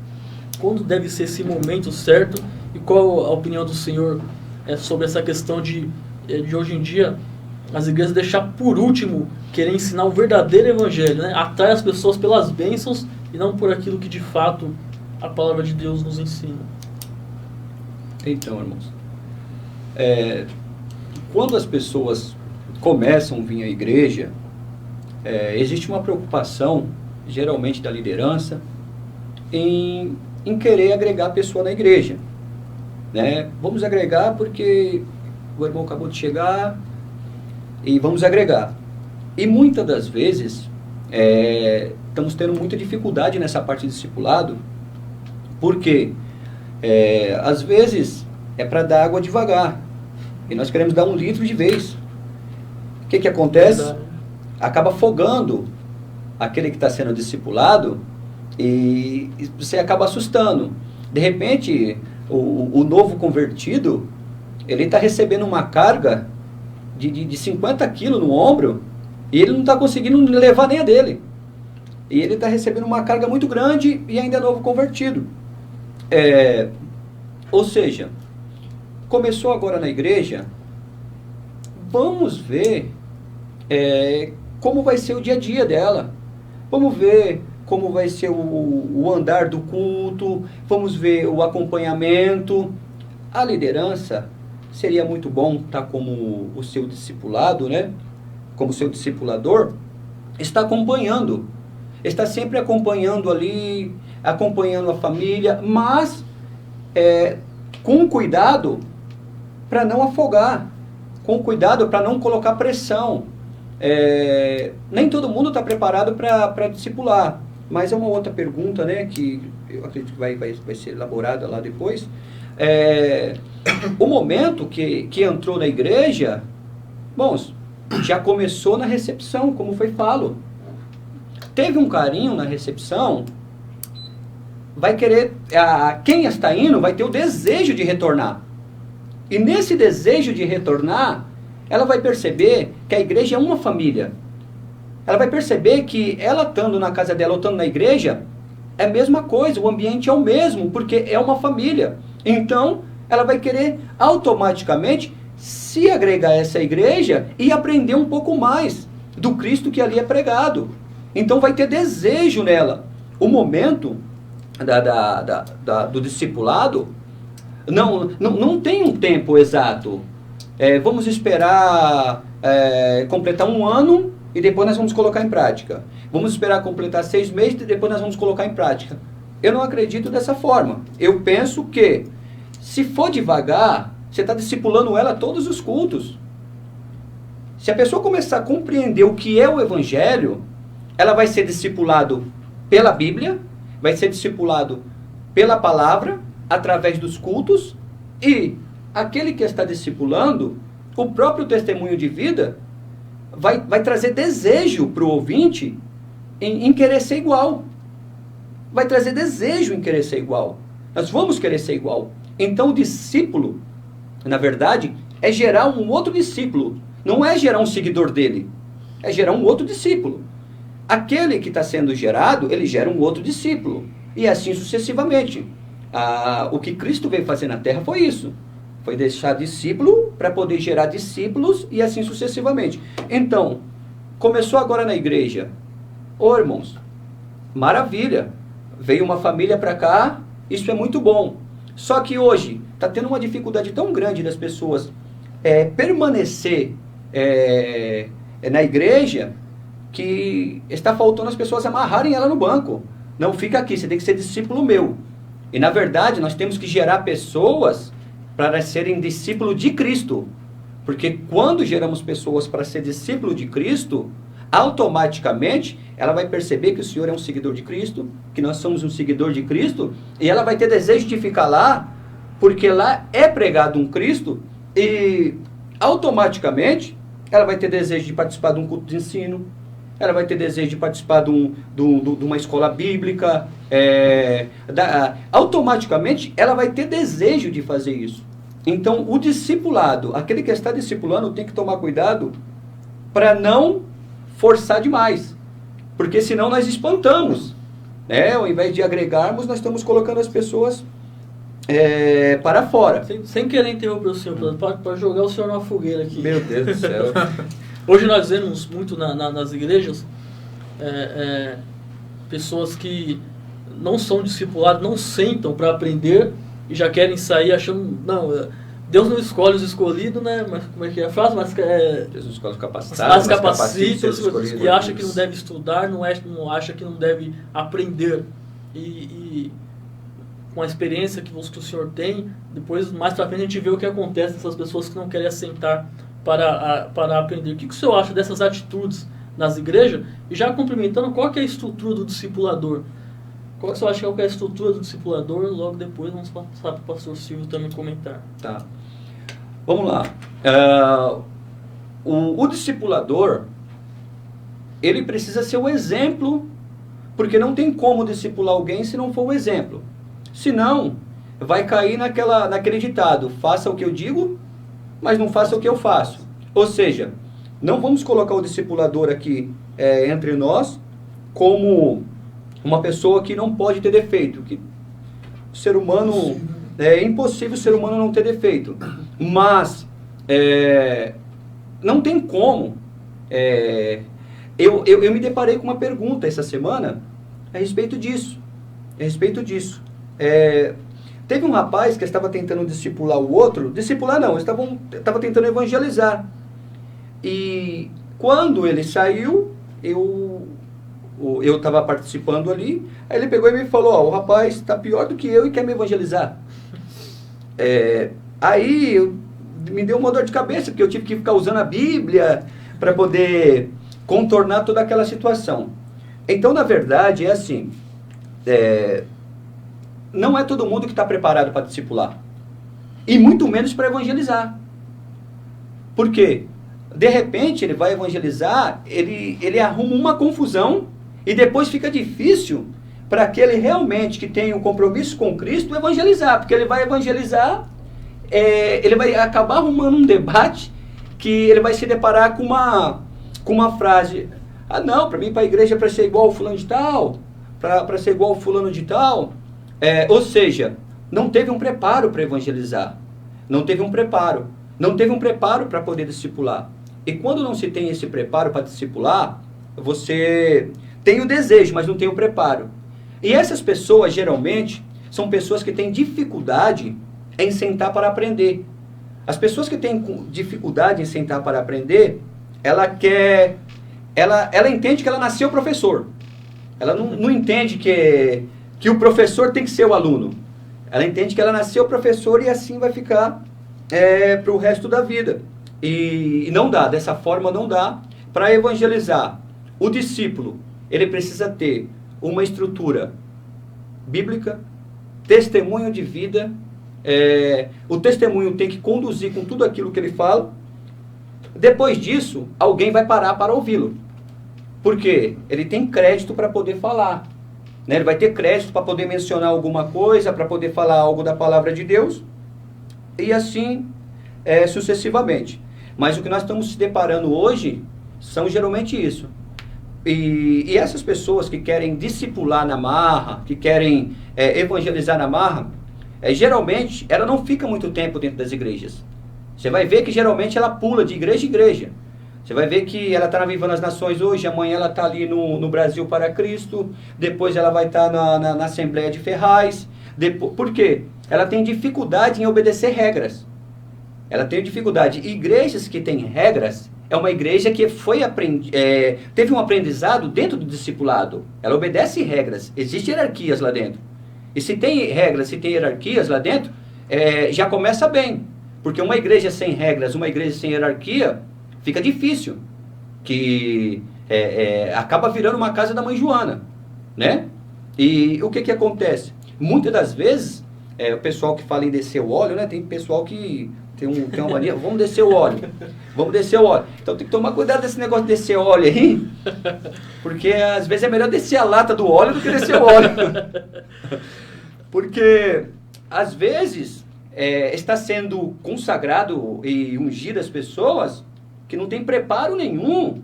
Quando deve ser esse momento certo? E qual a opinião do senhor sobre essa questão de hoje em dia as igrejas deixar por último querer ensinar o verdadeiro evangelho, né? Atrai as pessoas pelas bênçãos e não por aquilo que de fato a palavra de Deus nos ensina. Então, irmãos, quando as pessoas começam a vir à igreja, existe uma preocupação, geralmente da liderança, em querer agregar a pessoa na igreja, né? Vamos agregar porque o irmão acabou de chegar e vamos agregar. E muitas das vezes estamos tendo muita dificuldade nessa parte de discipulado, porque às vezes é para dar água devagar e nós queremos dar 1 litro de vez. O que acontece? Acaba afogando aquele que está sendo discipulado e você acaba assustando. De repente, o novo convertido, ele está recebendo uma carga de 50 quilos no ombro e ele não está conseguindo levar nem a dele. E ele está recebendo uma carga muito grande e ainda é novo convertido. Ou seja, começou agora na igreja, vamos ver como vai ser o dia a dia dela. Vamos ver como vai ser o andar do culto, vamos ver o acompanhamento. A liderança seria muito bom estar como o seu discipulado, né? Como seu discipulador, está acompanhando, está sempre acompanhando ali, acompanhando a família, mas com cuidado para não afogar, com cuidado para não colocar pressão. Nem todo mundo está preparado para discipular, mas é uma outra pergunta, né, que eu acredito que vai ser elaborada lá depois. O momento que entrou na igreja, bons, já começou na recepção, como foi falado. Teve um carinho na recepção, vai querer, quem está indo vai ter o desejo de retornar. E nesse desejo de retornar, ela vai perceber que a igreja é uma família. Ela vai perceber que ela estando na casa dela ou estando na igreja, é a mesma coisa, o ambiente é o mesmo, porque é uma família. Então, ela vai querer automaticamente se agregar a essa igreja e aprender um pouco mais do Cristo que ali é pregado. Então, vai ter desejo nela. O momento do discipulado não tem um tempo exato. Vamos esperar completar 1 ano e depois nós vamos colocar em prática. Vamos esperar completar 6 meses e depois nós vamos colocar em prática. Eu não acredito dessa forma. Eu penso que, se for devagar, você está discipulando ela a todos os cultos. Se a pessoa começar a compreender o que é o Evangelho, ela vai ser discipulado pela Bíblia, vai ser discipulado pela palavra, através dos cultos, e aquele que está discipulando, o próprio testemunho de vida, vai trazer desejo para o ouvinte em querer ser igual. Vai trazer desejo em querer ser igual. Nós vamos querer ser igual. Então o discípulo, na verdade, é gerar um outro discípulo. Não é gerar um seguidor dele. É gerar um outro discípulo. Aquele que está sendo gerado, ele gera um outro discípulo. E assim sucessivamente. O que Cristo veio fazer na terra foi isso. Foi deixar discípulo para poder gerar discípulos e assim sucessivamente. Então, começou agora na igreja. Ô irmãos, maravilha. Veio uma família para cá, isso é muito bom. Só que hoje está tendo uma dificuldade tão grande das pessoas permanecer na igreja, que está faltando as pessoas amarrarem ela no banco. Não fica aqui, você tem que ser discípulo meu. E na verdade nós temos que gerar pessoas para serem discípulos de Cristo. Porque quando geramos pessoas para ser discípulo de Cristo, automaticamente ela vai perceber que o Senhor é um seguidor de Cristo, que nós somos um seguidor de Cristo, e ela vai ter desejo de ficar lá, porque lá é pregado um Cristo, e automaticamente ela vai ter desejo de participar de um culto de ensino, ela vai ter desejo de participar de uma escola bíblica, automaticamente ela vai ter desejo de fazer isso. Então o discipulado, aquele que está discipulando, tem que tomar cuidado para não forçar demais, porque senão nós espantamos, né? Ao invés de agregarmos, nós estamos colocando as pessoas para fora. Sem querer interromper o senhor, para jogar o senhor na fogueira aqui. Meu Deus do céu. Hoje nós vemos muito nas igrejas pessoas que não são discipuladas, não sentam para aprender e já querem sair achando, não, Deus não escolhe os escolhidos, né? Mas como é que é a frase? Deus não escolhe os capacitados, mas capacita e acha que não deve estudar, não acha que não deve aprender. E com a experiência que o senhor tem, depois, mais para frente, a gente vê o que acontece dessas pessoas que não querem assentar para aprender. O que o senhor acha dessas atitudes nas igrejas? E já complementando, qual que é a estrutura do discipulador? Qual que você acha que é a estrutura do discipulador? Logo depois vamos passar para o pastor Silvio também comentar. Tá. Vamos lá. O discipulador, ele precisa ser o exemplo, porque não tem como discipular alguém se não for o exemplo. Senão, vai cair naquele ditado, faça o que eu digo, mas não faça o que eu faço. Ou seja, não vamos colocar o discipulador aqui entre nós como uma pessoa que não pode ter defeito. Que o ser humano, é impossível o ser humano não ter defeito. Mas, não tem como. Eu me deparei com uma pergunta essa semana a respeito disso. Teve um rapaz que estava tentando discipular o outro, discipular não, estava tentando evangelizar. E quando ele saiu, eu estava participando ali, aí ele pegou e me falou, o rapaz está pior do que eu e quer me evangelizar. Aí me deu uma dor de cabeça, porque eu tive que ficar usando a Bíblia para poder contornar toda aquela situação. Então, na verdade, é assim, não é todo mundo que está preparado para discipular, e muito menos para evangelizar. Por quê? De repente, ele vai evangelizar, ele arruma uma confusão, e depois fica difícil para aquele realmente que tem um compromisso com Cristo evangelizar, porque ele vai evangelizar, ele vai acabar arrumando um debate que ele vai se deparar com uma frase, não, para mim para a igreja é para ser igual ao fulano de tal, para ser igual ao fulano de tal, ou seja, não teve um preparo para evangelizar, não teve um preparo para poder discipular. E quando não se tem esse preparo para discipular, você tem o desejo, mas não tem o preparo. E essas pessoas, geralmente, são pessoas que têm dificuldade em sentar para aprender. As pessoas que têm dificuldade em sentar para aprender, ela entende que ela nasceu professor. Ela não entende que o professor tem que ser o aluno. Ela entende que ela nasceu professor e assim vai ficar para o resto da vida. E não dá, dessa forma não dá para evangelizar. O discípulo, ele precisa ter uma estrutura bíblica, testemunho de vida, o testemunho tem que conduzir com tudo aquilo que ele fala. Depois disso, alguém vai parar para ouvi-lo. Porque ele tem crédito para poder falar. Né? Ele vai ter crédito para poder mencionar alguma coisa, para poder falar algo da palavra de Deus. E assim sucessivamente. Mas o que nós estamos se deparando hoje são geralmente isso. E essas pessoas que querem discipular na marra, que querem evangelizar na marra, geralmente ela não fica muito tempo dentro das igrejas. Você vai ver que geralmente ela pula de igreja em igreja. Você vai ver que ela está na Viva nas Nações hoje, amanhã ela está ali no Brasil para Cristo, depois ela vai estar na Assembleia de Ferraz. Por quê? Ela tem dificuldade em obedecer regras. Ela tem dificuldade. Igrejas que têm regras, é uma igreja que teve um aprendizado dentro do discipulado. Ela obedece regras. Existem hierarquias lá dentro. E se tem regras, se tem hierarquias lá dentro, já começa bem. Porque uma igreja sem regras, uma igreja sem hierarquia, fica difícil. Que acaba virando uma casa da mãe Joana, né? E o que acontece? Muitas das vezes, o pessoal que fala em descer o óleo, né? Tem pessoal que tem uma mania, vamos descer o óleo. Vamos descer o óleo. Então tem que tomar cuidado desse negócio de descer óleo aí, porque às vezes é melhor descer a lata do óleo do que descer o óleo. Porque às vezes está sendo consagrado e ungido as pessoas que não tem preparo nenhum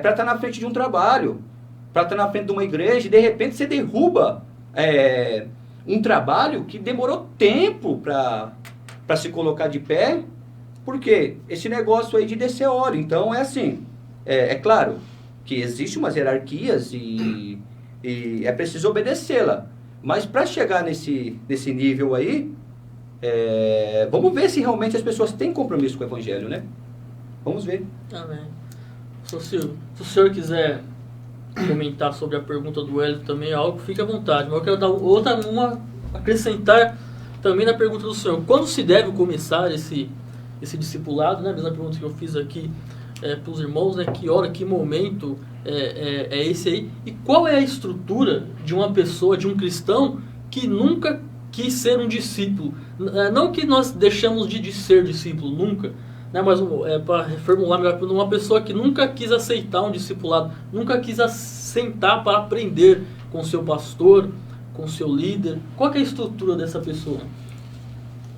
para estar na frente de um trabalho, para estar na frente de uma igreja, e de repente você derruba um trabalho que demorou tempo para se colocar de pé. Por quê? Esse negócio aí de descer óleo. Então é assim, é claro que existe umas hierarquias e é preciso obedecê-la. Mas para chegar nesse nível aí, vamos ver se realmente as pessoas têm compromisso com o Evangelho, né? Vamos ver. Amém. Sr. Silvio, se o senhor quiser comentar sobre a pergunta do Hélio também, algo, fique à vontade. Mas eu quero dar acrescentar também na pergunta do senhor. Quando se deve começar esse discipulado, né? A mesma pergunta que eu fiz aqui para os irmãos, né? Que hora, que momento é esse aí? E qual é a estrutura de uma pessoa, de um cristão, que nunca quis ser um discípulo? Não que nós deixamos de ser discípulo, nunca. Né, mas para reformular melhor, uma pessoa que nunca quis aceitar um discipulado, nunca quis sentar para aprender com seu pastor, com seu líder. Qual que é a estrutura dessa pessoa?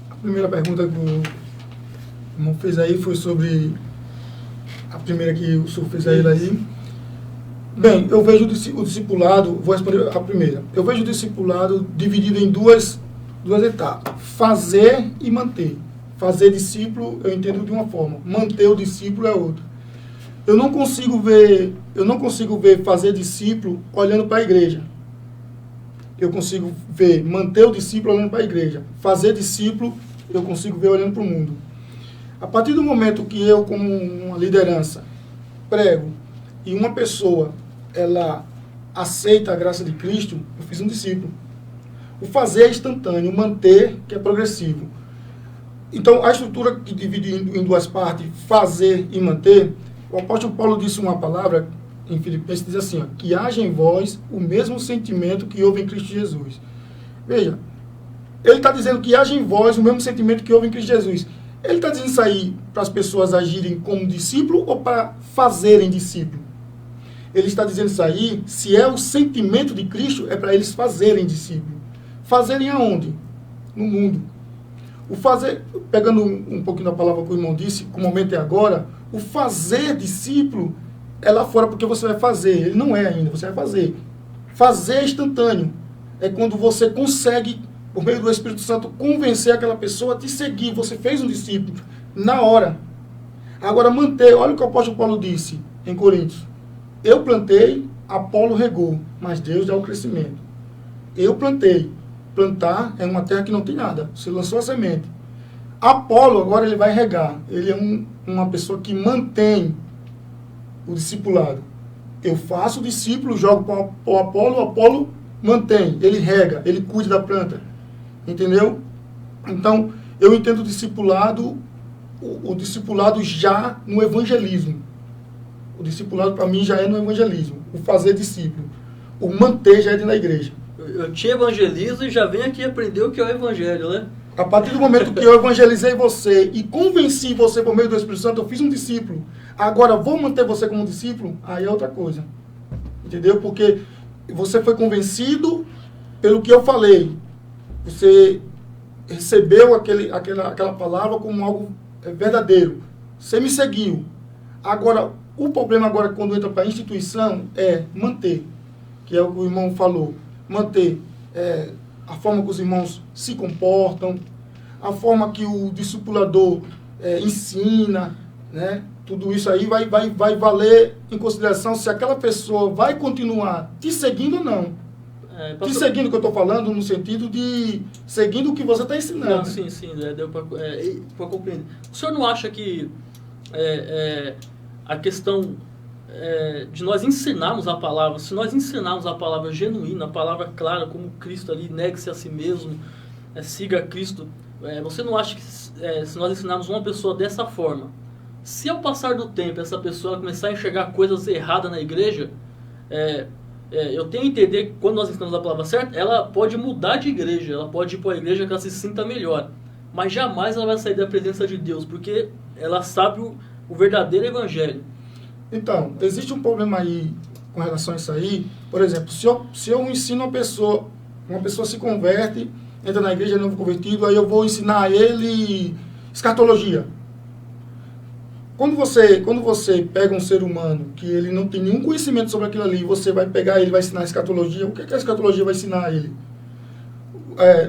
A primeira pergunta que o irmão fez aí foi sobre a primeira que o senhor fez a ele aí. Bem, eu vejo o discipulado, vou responder a primeira. Eu vejo o discipulado dividido em duas etapas: fazer e manter. Fazer discípulo eu entendo de uma forma, manter o discípulo é outra. Eu não consigo ver fazer discípulo olhando para a igreja. Eu consigo ver manter o discípulo olhando para a igreja. Fazer discípulo eu consigo ver olhando para o mundo. A partir do momento que eu, como uma liderança, prego e uma pessoa ela aceita a graça de Cristo, eu fiz um discípulo. O fazer é instantâneo, o manter que é progressivo. Então, a estrutura que divide em duas partes, fazer e manter, o apóstolo Paulo disse uma palavra em Filipenses, diz assim, ó, que haja em vós o mesmo sentimento que houve em Cristo Jesus. Veja, ele está dizendo que haja em vós o mesmo sentimento que houve em Cristo Jesus. Ele está dizendo isso aí para as pessoas agirem como discípulo ou para fazerem discípulo? Ele está dizendo isso aí, se é o sentimento de Cristo, é para eles fazerem discípulo. Fazerem aonde? No mundo. O fazer, pegando um pouquinho da palavra que o irmão disse, que o momento é agora, o fazer discípulo é lá fora porque você vai fazer. Ele não é ainda, você vai fazer. Fazer é instantâneo. É quando você consegue, por meio do Espírito Santo, convencer aquela pessoa a te seguir. Você fez um discípulo na hora. Agora manter, olha o que o apóstolo Paulo disse em Coríntios. Eu plantei, Apolo regou, mas Deus dá o crescimento. Eu plantei. Plantar é uma terra que não tem nada. Você lançou a semente. Apolo, agora ele vai regar. Ele é uma pessoa que mantém o discipulado. Eu faço o discípulo, jogo para o Apolo mantém. Ele rega, ele cuida da planta. Entendeu? Então, eu entendo o discipulado já no evangelismo. O discipulado para mim já é no evangelismo. O fazer discípulo. O manter já é dentro da igreja. Eu te evangelizo e já venho aqui aprender o que é o evangelho, né? A partir do momento que eu evangelizei você e convenci você por meio do Espírito Santo, eu fiz um discípulo. Agora, vou manter você como discípulo? Aí é outra coisa. Entendeu? Porque você foi convencido pelo que eu falei. Você recebeu aquela palavra como algo verdadeiro. Você me seguiu. Agora, o problema agora quando entra para a instituição é manter. Que é o que o irmão falou. Manter a forma que os irmãos se comportam, a forma que o discipulador ensina, né? Tudo isso aí vai valer em consideração se aquela pessoa vai continuar te seguindo ou não. Te seguindo o que eu estou falando, no sentido de seguindo o que você está ensinando. Não, sim, deu para compreender. O senhor não acha que a questão de nós ensinarmos a palavra. Se nós ensinarmos a palavra genuína, a palavra clara, como Cristo ali, negue-se a si mesmo, siga Cristo. Você não acha que se nós ensinarmos uma pessoa dessa forma, se ao passar do tempo essa pessoa começar a enxergar coisas erradas na igreja, eu tenho que entender que quando nós ensinamos a palavra certa, ela pode mudar de igreja, ela pode ir para a igreja que ela se sinta melhor, mas jamais ela vai sair da presença de Deus, porque ela sabe o verdadeiro evangelho. Então, existe um problema aí com relação a isso aí. Por exemplo, se eu ensino uma pessoa se converte, entra na igreja, é novo convertido, aí eu vou ensinar a ele escatologia. Quando você pega um ser humano que ele não tem nenhum conhecimento sobre aquilo ali, você vai pegar ele e vai ensinar escatologia, o que a escatologia vai ensinar a ele?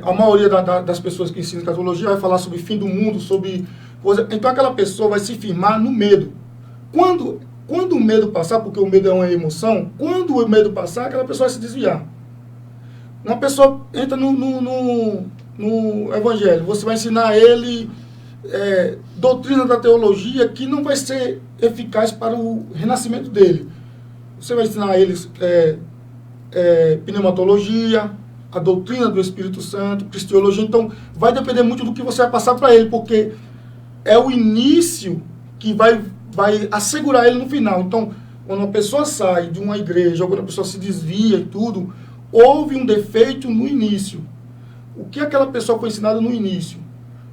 A maioria das pessoas que ensinam escatologia vai falar sobre fim do mundo, sobre coisa. Então aquela pessoa vai se firmar no medo. Quando o medo passar, porque o medo é uma emoção, quando o medo passar, aquela pessoa vai se desviar. Uma pessoa entra no evangelho, você vai ensinar a ele doutrina da teologia que não vai ser eficaz para o renascimento dele. Você vai ensinar a eles pneumatologia, a doutrina do Espírito Santo, cristiologia. Então, vai depender muito do que você vai passar para ele, porque é o início que vai assegurar ele no final. Então, quando uma pessoa sai de uma igreja, ou quando a pessoa se desvia e tudo, houve um defeito no início. O que aquela pessoa foi ensinada no início?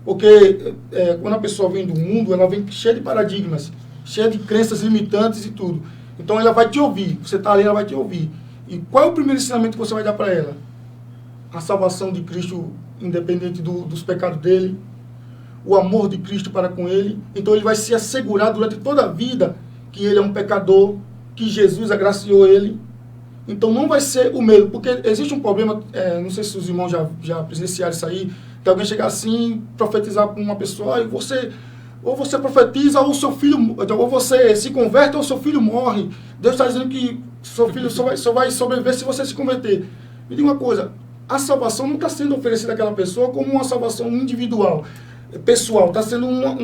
Porque quando a pessoa vem do mundo, ela vem cheia de paradigmas, cheia de crenças limitantes e tudo. Então ela vai te ouvir, você está ali, ela vai te ouvir. E qual é o primeiro ensinamento que você vai dar para ela? A salvação de Cristo, independente dos pecados dele, o amor de Cristo para com ele. Então ele vai se assegurar durante toda a vida que ele é um pecador, que Jesus agraciou ele. Então não vai ser o medo, porque existe um problema, não sei se os irmãos já presenciaram isso aí, de alguém chegar assim, profetizar para uma pessoa, ou você profetiza, ou seu filho, ou você se converte, ou seu filho morre. Deus está dizendo que seu filho só vai sobreviver se você se converter. Me diga uma coisa, a salvação não está sendo oferecida àquela pessoa como uma salvação individual, pessoal, está sendo uma,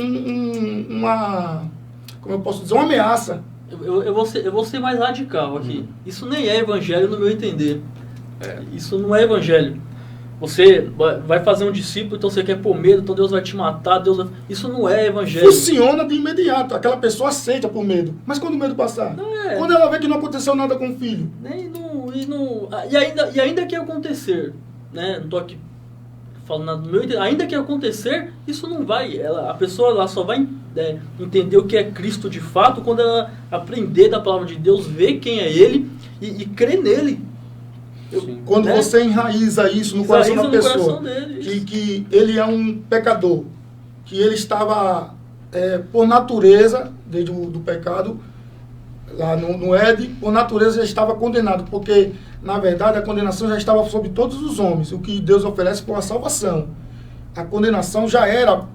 como eu posso dizer, uma ameaça. Eu vou ser mais radical aqui. Isso nem é evangelho no meu entender. Isso não é evangelho. Você vai fazer um discípulo, então você quer pôr medo, então Deus vai te matar, isso não é evangelho. Funciona de imediato, aquela pessoa aceita por medo. Mas quando o medo passar? Quando ela vê que não aconteceu nada com o filho? E ainda que acontecer, né? Não estou aqui falando nada do meu entender, ainda que acontecer, isso não vai. A pessoa ela só vai entender o que é Cristo de fato quando ela aprender da palavra de Deus, ver quem é Ele e crer nele. Quando você enraiza isso no coração da pessoa, que ele é um pecador, que ele estava, por natureza, desde do pecado, lá no Éden, por natureza já estava condenado, porque, na verdade, a condenação já estava sobre todos os homens. O que Deus oferece foi a salvação. A condenação já era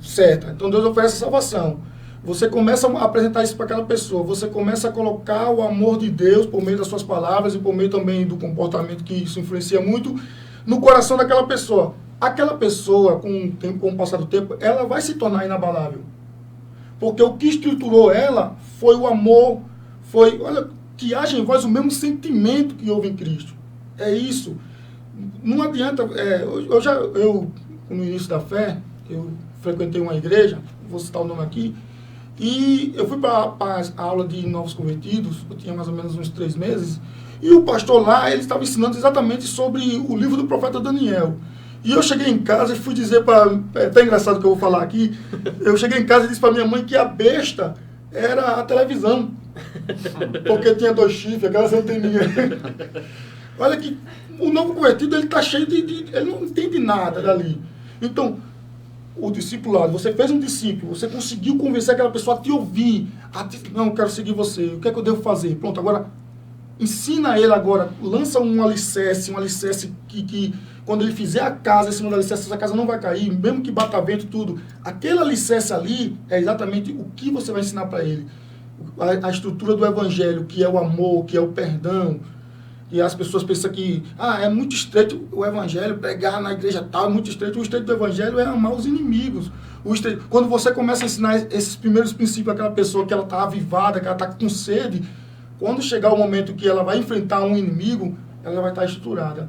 certa, então Deus oferece a salvação. Você começa a apresentar isso para aquela pessoa, você começa a colocar o amor de Deus por meio das suas palavras e por meio também do comportamento, que isso influencia muito, no coração daquela pessoa. Aquela pessoa, com o passar do tempo, ela vai se tornar inabalável. Porque o que estruturou ela foi o amor, olha, que haja em vós o mesmo sentimento que houve em Cristo. É isso. Não adianta, eu no início da fé, eu frequentei uma igreja, vou citar o nome aqui, e eu fui para a aula de novos convertidos, eu tinha mais ou menos uns 3 meses, e o pastor lá, ele estava ensinando exatamente sobre o livro do profeta Daniel. E eu cheguei em casa e fui dizer para... É até engraçado o que eu vou falar aqui. Eu cheguei em casa e disse para minha mãe que a besta era a televisão. Porque tinha 2 chifres, aquelas anteninhas. Olha que o novo convertido, ele está cheio de... Ele não entende nada dali. Então, o discipulado, você fez um discípulo, você conseguiu convencer aquela pessoa a te ouvir. Não, eu quero seguir você. O que é que eu devo fazer? Pronto, agora... Ensina ele agora, lança um alicerce que quando ele fizer a casa, em cima do alicerce, essa casa não vai cair, mesmo que bata vento, tudo. Aquele alicerce ali é exatamente o que você vai ensinar para ele. A estrutura do evangelho, que é o amor, que é o perdão. E as pessoas pensam que é muito estreito o evangelho, pregar na igreja tal, é muito estreito. O estreito do evangelho é amar os inimigos. Quando você começa a ensinar esses primeiros princípios àquela pessoa que ela está avivada, que ela está com sede, quando chegar o momento que ela vai enfrentar um inimigo, ela vai estar estruturada.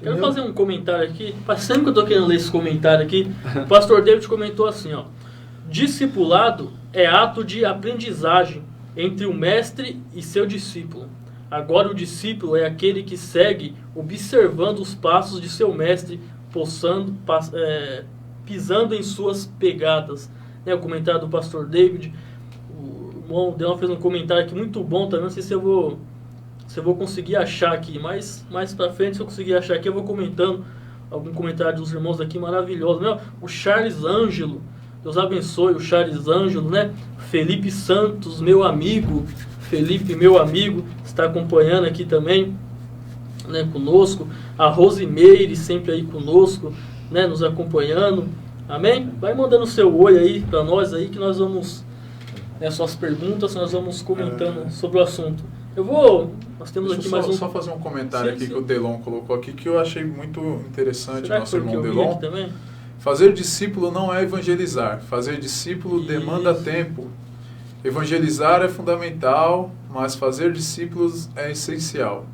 Quero fazer um comentário aqui. Faz sempre que eu estou querendo ler esse comentário aqui. O pastor David comentou assim, ó. Discipulado é ato de aprendizagem entre o mestre e seu discípulo. Agora o discípulo é aquele que segue observando os passos de seu mestre, pisando em suas pegadas. O comentário do pastor David. O irmão Delon fez um comentário aqui muito bom também. Não sei se eu vou conseguir achar aqui, mas mais pra frente, se eu conseguir achar aqui, eu vou comentando algum comentário dos irmãos aqui maravilhoso. O Charles Ângelo, Deus abençoe o Charles Ângelo, né? Felipe Santos, meu amigo, Felipe, meu amigo, está acompanhando aqui também, né, conosco. A Rosimeire, sempre aí conosco, né, nos acompanhando. Amém? Vai mandando seu oi aí para nós aí, que nós vamos, suas perguntas, nós vamos comentando sobre o assunto. Nós temos aqui mais só fazer um comentário que o Delon colocou aqui, que eu achei muito interessante. Será nosso irmão que Delon. aqui também? Fazer discípulo não é evangelizar. Fazer discípulo demanda tempo. Evangelizar é fundamental, mas fazer discípulos é essencial.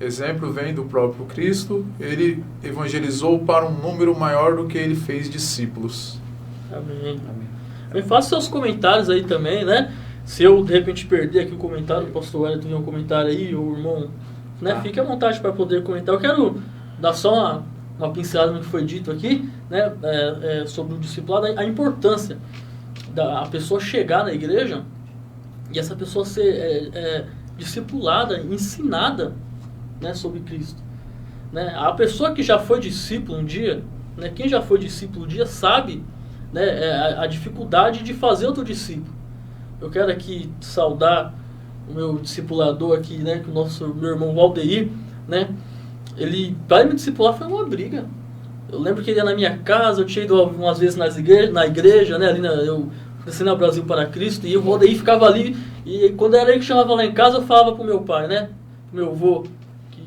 Exemplo vem do próprio Cristo. Ele evangelizou para um número maior do que ele fez discípulos. Amém. Faça seus comentários aí também, né? Se eu, de repente, perder aqui o comentário, o pastor Wellington tem um comentário aí, ou o irmão, né? Fique à vontade para poder comentar. Eu quero dar só uma pincelada no que foi dito aqui, né? Sobre o discipulado, a importância da pessoa chegar na igreja e essa pessoa ser discipulada, ensinada, né, sobre Cristo. Né? A pessoa que já foi discípulo um dia, né, quem já foi discípulo um dia sabe, né, a dificuldade de fazer outro discípulo. Eu quero aqui saudar o meu discipulador aqui, né, que meu irmão Valdeir, né, ele, para me discipular foi uma briga. Eu lembro que ele ia na minha casa, eu tinha ido umas vezes na igreja, né, eu cresci na Brasil para Cristo, e o Valdeir ficava ali, e quando era ele que chamava lá em casa, eu falava pro meu pai, né, pro meu avô, que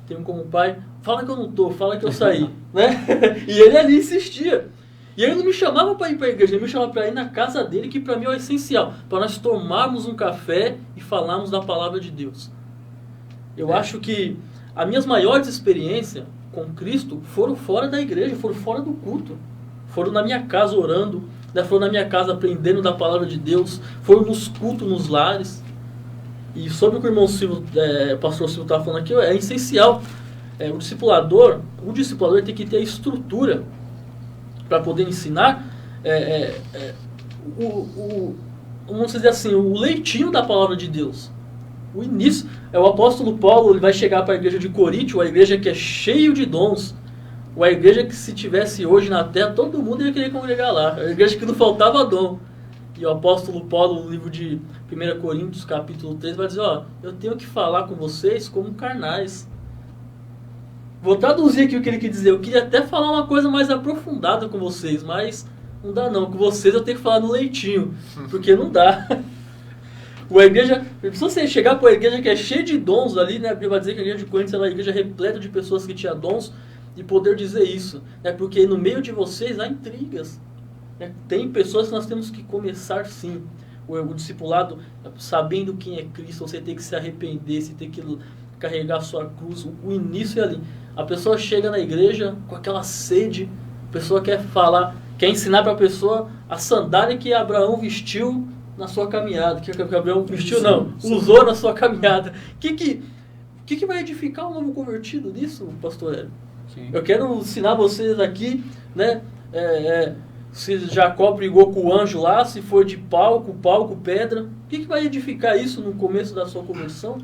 tem como pai, fala que eu não tô, fala que eu saí, né, e ele ali insistia. E ele não me chamava para ir para a igreja, ele me chamava para ir na casa dele, que para mim é o essencial, para nós tomarmos um café e falarmos da palavra de Deus. Eu acho que as minhas maiores experiências com Cristo foram fora da igreja, foram fora do culto, foram na minha casa orando, né, foram na minha casa aprendendo da palavra de Deus, foram nos cultos, nos lares. E sobre o que o irmão Silvio, o pastor Silvio estava falando aqui, é essencial. O discipulador tem que ter a estrutura para poder ensinar, vamos dizer assim, o leitinho da palavra de Deus. O início. O apóstolo Paulo, ele vai chegar para a igreja de Coríntio, a igreja que é cheia de dons, a igreja que, se tivesse hoje na terra, todo mundo ia querer congregar lá, a igreja que não faltava dom. E o apóstolo Paulo, no livro de 1 Coríntios, capítulo 3, vai dizer, eu tenho que falar com vocês como carnais. Vou traduzir aqui o que ele quer dizer. Eu queria até falar uma coisa mais aprofundada com vocês, mas não dá não. Com vocês eu tenho que falar no leitinho, porque não dá. A igreja, se você chegar para a igreja que é cheia de dons ali, né, a Bíblia vai dizer que a igreja de Coríntios era uma igreja repleta de pessoas que tinham dons, e poder dizer isso, né, porque no meio de vocês há intrigas. Né, tem pessoas que nós temos que começar sim. O discipulado, sabendo quem é Cristo, você tem que se arrepender, você tem que carregar a sua cruz. O início é ali. A pessoa chega na igreja com aquela sede, a pessoa quer falar, quer ensinar para a pessoa a sandália que Abraão vestiu na sua caminhada. Que Abraão vestiu, não, usou na sua caminhada. O que vai edificar um novo convertido nisso, pastor Hélio? Sim. Eu quero ensinar vocês aqui, né, se Jacó brigou com o anjo lá, se foi de palco, pedra. O que vai edificar isso no começo da sua conversão,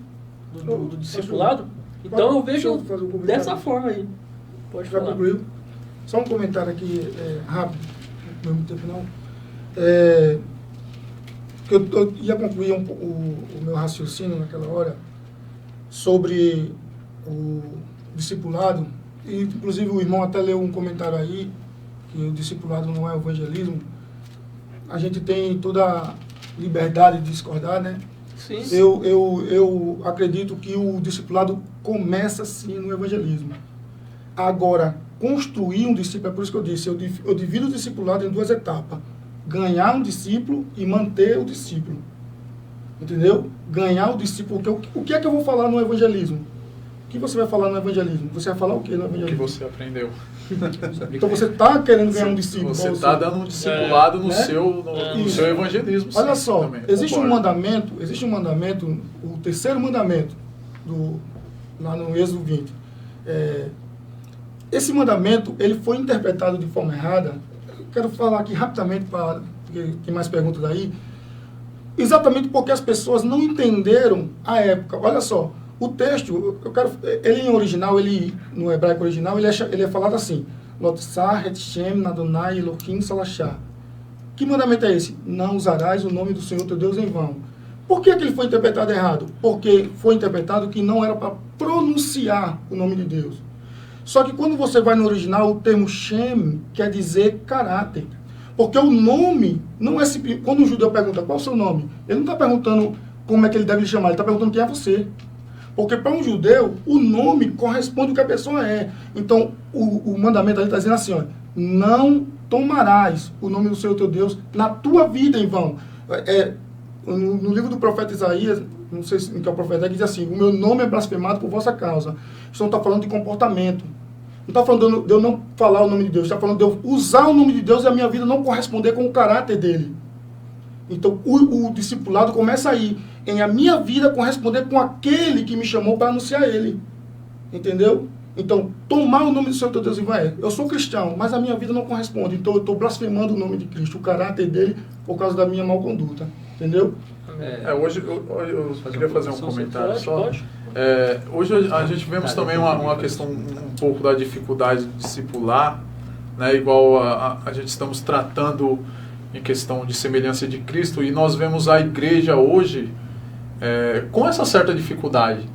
do discipulado? Então eu vejo dessa forma aí. Pode falar. Concluir. Só um comentário aqui rápido, no mesmo tempo não. Eu ia concluir o meu raciocínio naquela hora sobre o discipulado, e inclusive o irmão até leu um comentário aí, que o discipulado não é evangelismo. A gente tem toda a liberdade de discordar, né? Sim. Eu acredito que o discipulado começa sim no evangelismo. Agora, construir um discípulo, é por isso que eu disse, eu divido o discipulado em 2 etapas. Ganhar um discípulo e manter o discípulo. Entendeu? Ganhar o discípulo. O que é que eu vou falar no evangelismo? O que você vai falar no evangelismo? Você vai falar o que no O que evangelismo? você aprendeu. Então você está querendo ganhar um discípulo. Você com está dando um discipulado no né? seu evangelismo. Olha sim, só, também, existe um concordo. mandamento, o 3º mandamento, lá no Êxodo 20. Esse mandamento, ele foi interpretado de forma errada. Eu quero falar aqui rapidamente, para tem mais perguntas aí. Exatamente porque as pessoas não entenderam a época. Olha só, o texto, ele em original, no hebraico original, ele é falado assim: Lotsar, Etshem, Adonai, Elohim, Salachá. Que mandamento é esse? Não usarás o nome do Senhor teu Deus em vão. Por que ele foi interpretado errado? Porque foi interpretado que não era para pronunciar o nome de Deus. Só que quando você vai no original, o termo Shem quer dizer caráter. Porque o nome não é simples. Quando um judeu pergunta qual é o seu nome, ele não está perguntando como é que ele deve lhe chamar, ele está perguntando quem é você. Porque para um judeu, o nome corresponde ao que a pessoa é. Então, o mandamento ali está dizendo assim, ó, não tomarás o nome do Senhor teu Deus na tua vida em vão. No livro do profeta Isaías, não sei em que é o profeta, que diz assim: o meu nome é blasfemado por vossa causa. Isso não está falando de comportamento. Não está falando de eu não falar o nome de Deus. Está falando de eu usar o nome de Deus e a minha vida não corresponder com o caráter dele. Então, o discipulado começa aí, em a minha vida corresponder com aquele que me chamou para anunciar ele. Entendeu? Então, tomar o nome do Senhor teu Deus em vão eu sou cristão, mas a minha vida não corresponde. Então, eu estou blasfemando o nome de Cristo, o caráter dele, por causa da minha má conduta. Entendeu? Hoje eu queria fazer um comentário só. Pode. Hoje a gente vemos também uma questão um pouco da dificuldade de discipular, né, igual a gente estamos tratando em questão de semelhança de Cristo, e nós vemos a igreja hoje com essa certa dificuldade,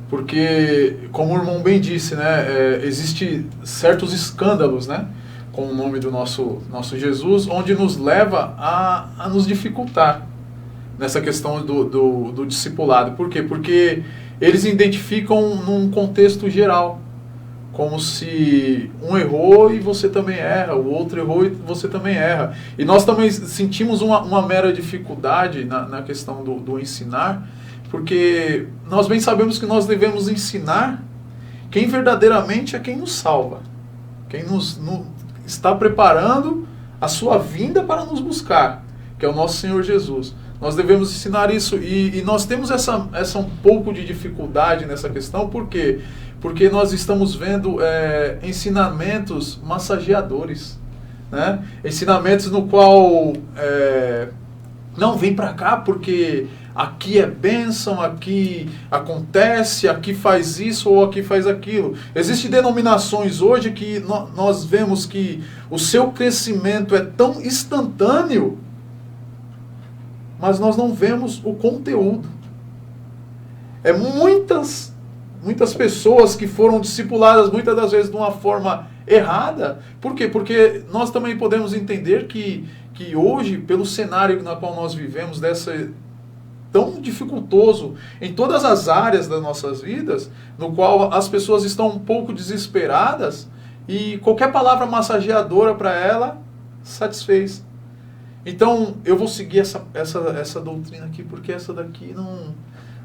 porque, como o irmão bem disse, né, existe certos escândalos, né, com o nome do nosso Jesus, onde nos leva a nos dificultar nessa questão do discipulado. Por quê? Porque eles identificam num contexto geral, como se um errou e você também erra, o outro errou e você também erra. E nós também sentimos uma mera dificuldade na questão do ensinar, porque nós bem sabemos que nós devemos ensinar quem verdadeiramente é quem nos salva, quem nos está preparando a sua vinda para nos buscar, que é o nosso Senhor Jesus. Nós devemos ensinar isso, e nós temos essa um pouco de dificuldade nessa questão. Por quê? Porque nós estamos vendo ensinamentos massageadores, né? Ensinamentos no qual não, vem para cá porque aqui é bênção, aqui acontece, aqui faz isso ou aqui faz aquilo. Existem denominações hoje que nós vemos que o seu crescimento é tão instantâneo, mas nós não vemos o conteúdo. Muitas pessoas que foram discipuladas, muitas das vezes de uma forma errada. Por quê? Porque nós também podemos entender que hoje, pelo cenário na qual nós vivemos, tão dificultoso em todas as áreas das nossas vidas, no qual as pessoas estão um pouco desesperadas, e qualquer palavra massageadora para ela satisfez. Então, eu vou seguir essa doutrina aqui, porque essa daqui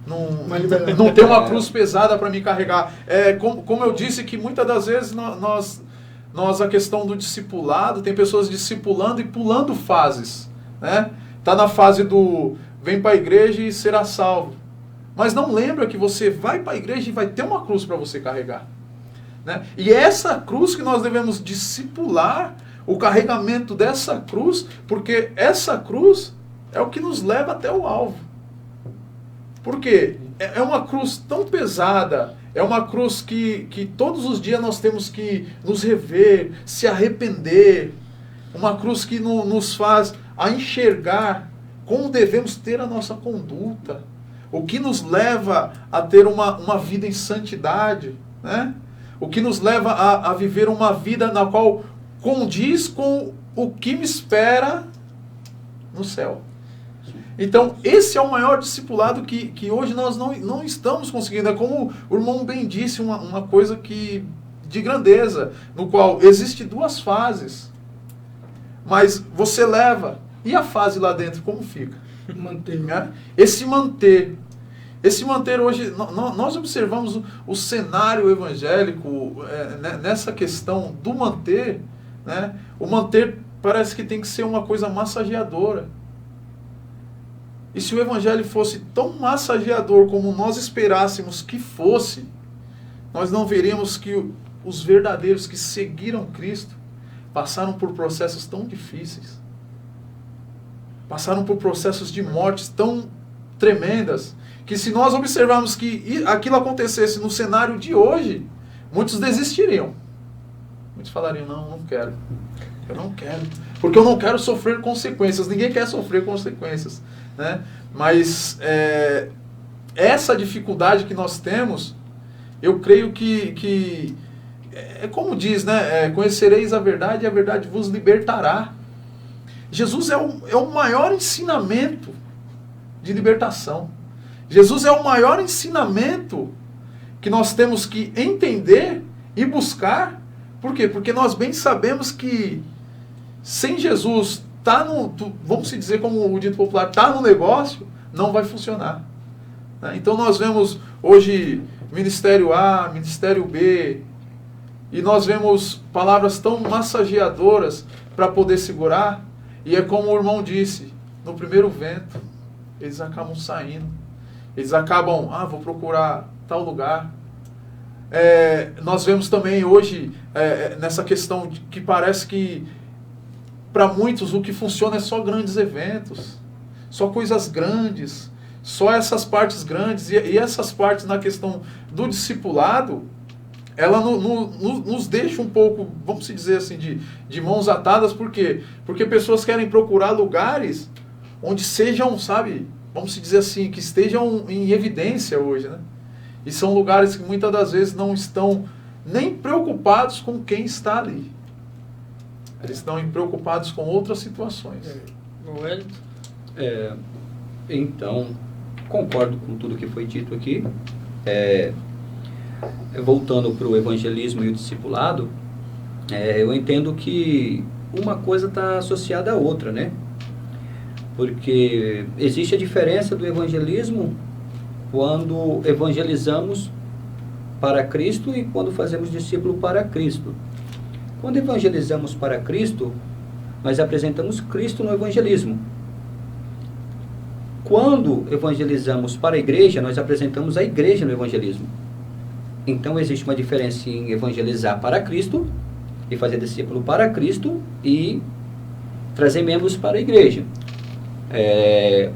não tem uma cruz pesada para me carregar. Como eu disse, que muitas das vezes nós a questão do discipulado, tem pessoas discipulando e pulando fases, né? Tá na fase do vem para a igreja e será salvo, mas não lembra que você vai para a igreja e vai ter uma cruz para você carregar, né? E é essa cruz que nós devemos discipular, o carregamento dessa cruz, porque essa cruz é o que nos leva até o alvo. Por quê? É uma cruz tão pesada, é uma cruz que todos os dias nós temos que nos rever, se arrepender, uma cruz que nos faz a enxergar como devemos ter a nossa conduta, o que nos leva a ter uma vida em santidade, né? O que nos leva a viver uma vida na qual condiz com o que me espera no céu. Então, esse é o maior discipulado que hoje nós não estamos conseguindo. É como o irmão bem disse, uma coisa de grandeza, no qual existe 2 fases, mas você leva, e a fase lá dentro, como fica? Manter. Né? Esse manter hoje, nós observamos o cenário evangélico nessa questão do manter, né? O manter parece que tem que ser uma coisa massageadora. E se o evangelho fosse tão massageador como nós esperássemos que fosse, nós não veríamos que os verdadeiros que seguiram Cristo passaram por processos tão difíceis. Passaram por processos de mortes tão tremendas, que se nós observarmos que aquilo acontecesse no cenário de hoje, muitos desistiriam. Muitos falariam, não quero. Eu não quero. Porque eu não quero sofrer consequências. Ninguém quer sofrer consequências. Né? Mas essa dificuldade que nós temos, eu creio que é como diz, né? Conhecereis a verdade e a verdade vos libertará. Jesus é o maior ensinamento de libertação. Jesus é o maior ensinamento que nós temos que entender e buscar. Por quê? Porque nós bem sabemos que sem Jesus, vamos dizer como o dito popular, tá no negócio, não vai funcionar. Né? Então nós vemos hoje Ministério A, Ministério B, e nós vemos palavras tão massageadoras para poder segurar, e é como o irmão disse, no primeiro vento, eles acabam saindo. Eles acabam, vou procurar tal lugar. Nós vemos também hoje, nessa questão que parece que, para muitos, o que funciona é só grandes eventos, só coisas grandes, só essas partes grandes. E essas partes na questão do discipulado, ela nos deixa um pouco, vamos dizer assim, de mãos atadas. Por quê? Porque pessoas querem procurar lugares onde sejam, sabe, vamos dizer assim, que estejam em evidência hoje, né? E são lugares que muitas das vezes não estão nem preocupados com quem está ali. Eles estão preocupados com outras situações. Wellington? Então, concordo com tudo que foi dito aqui. Voltando para o evangelismo e o discipulado, eu entendo que uma coisa está associada à outra, né? Porque existe a diferença do evangelismo quando evangelizamos para Cristo e quando fazemos discípulo para Cristo. Quando evangelizamos para Cristo, nós apresentamos Cristo no evangelismo. Quando evangelizamos para a igreja, nós apresentamos a igreja no evangelismo. Então existe uma diferença em evangelizar para Cristo e fazer discípulo para Cristo e trazer membros para a igreja.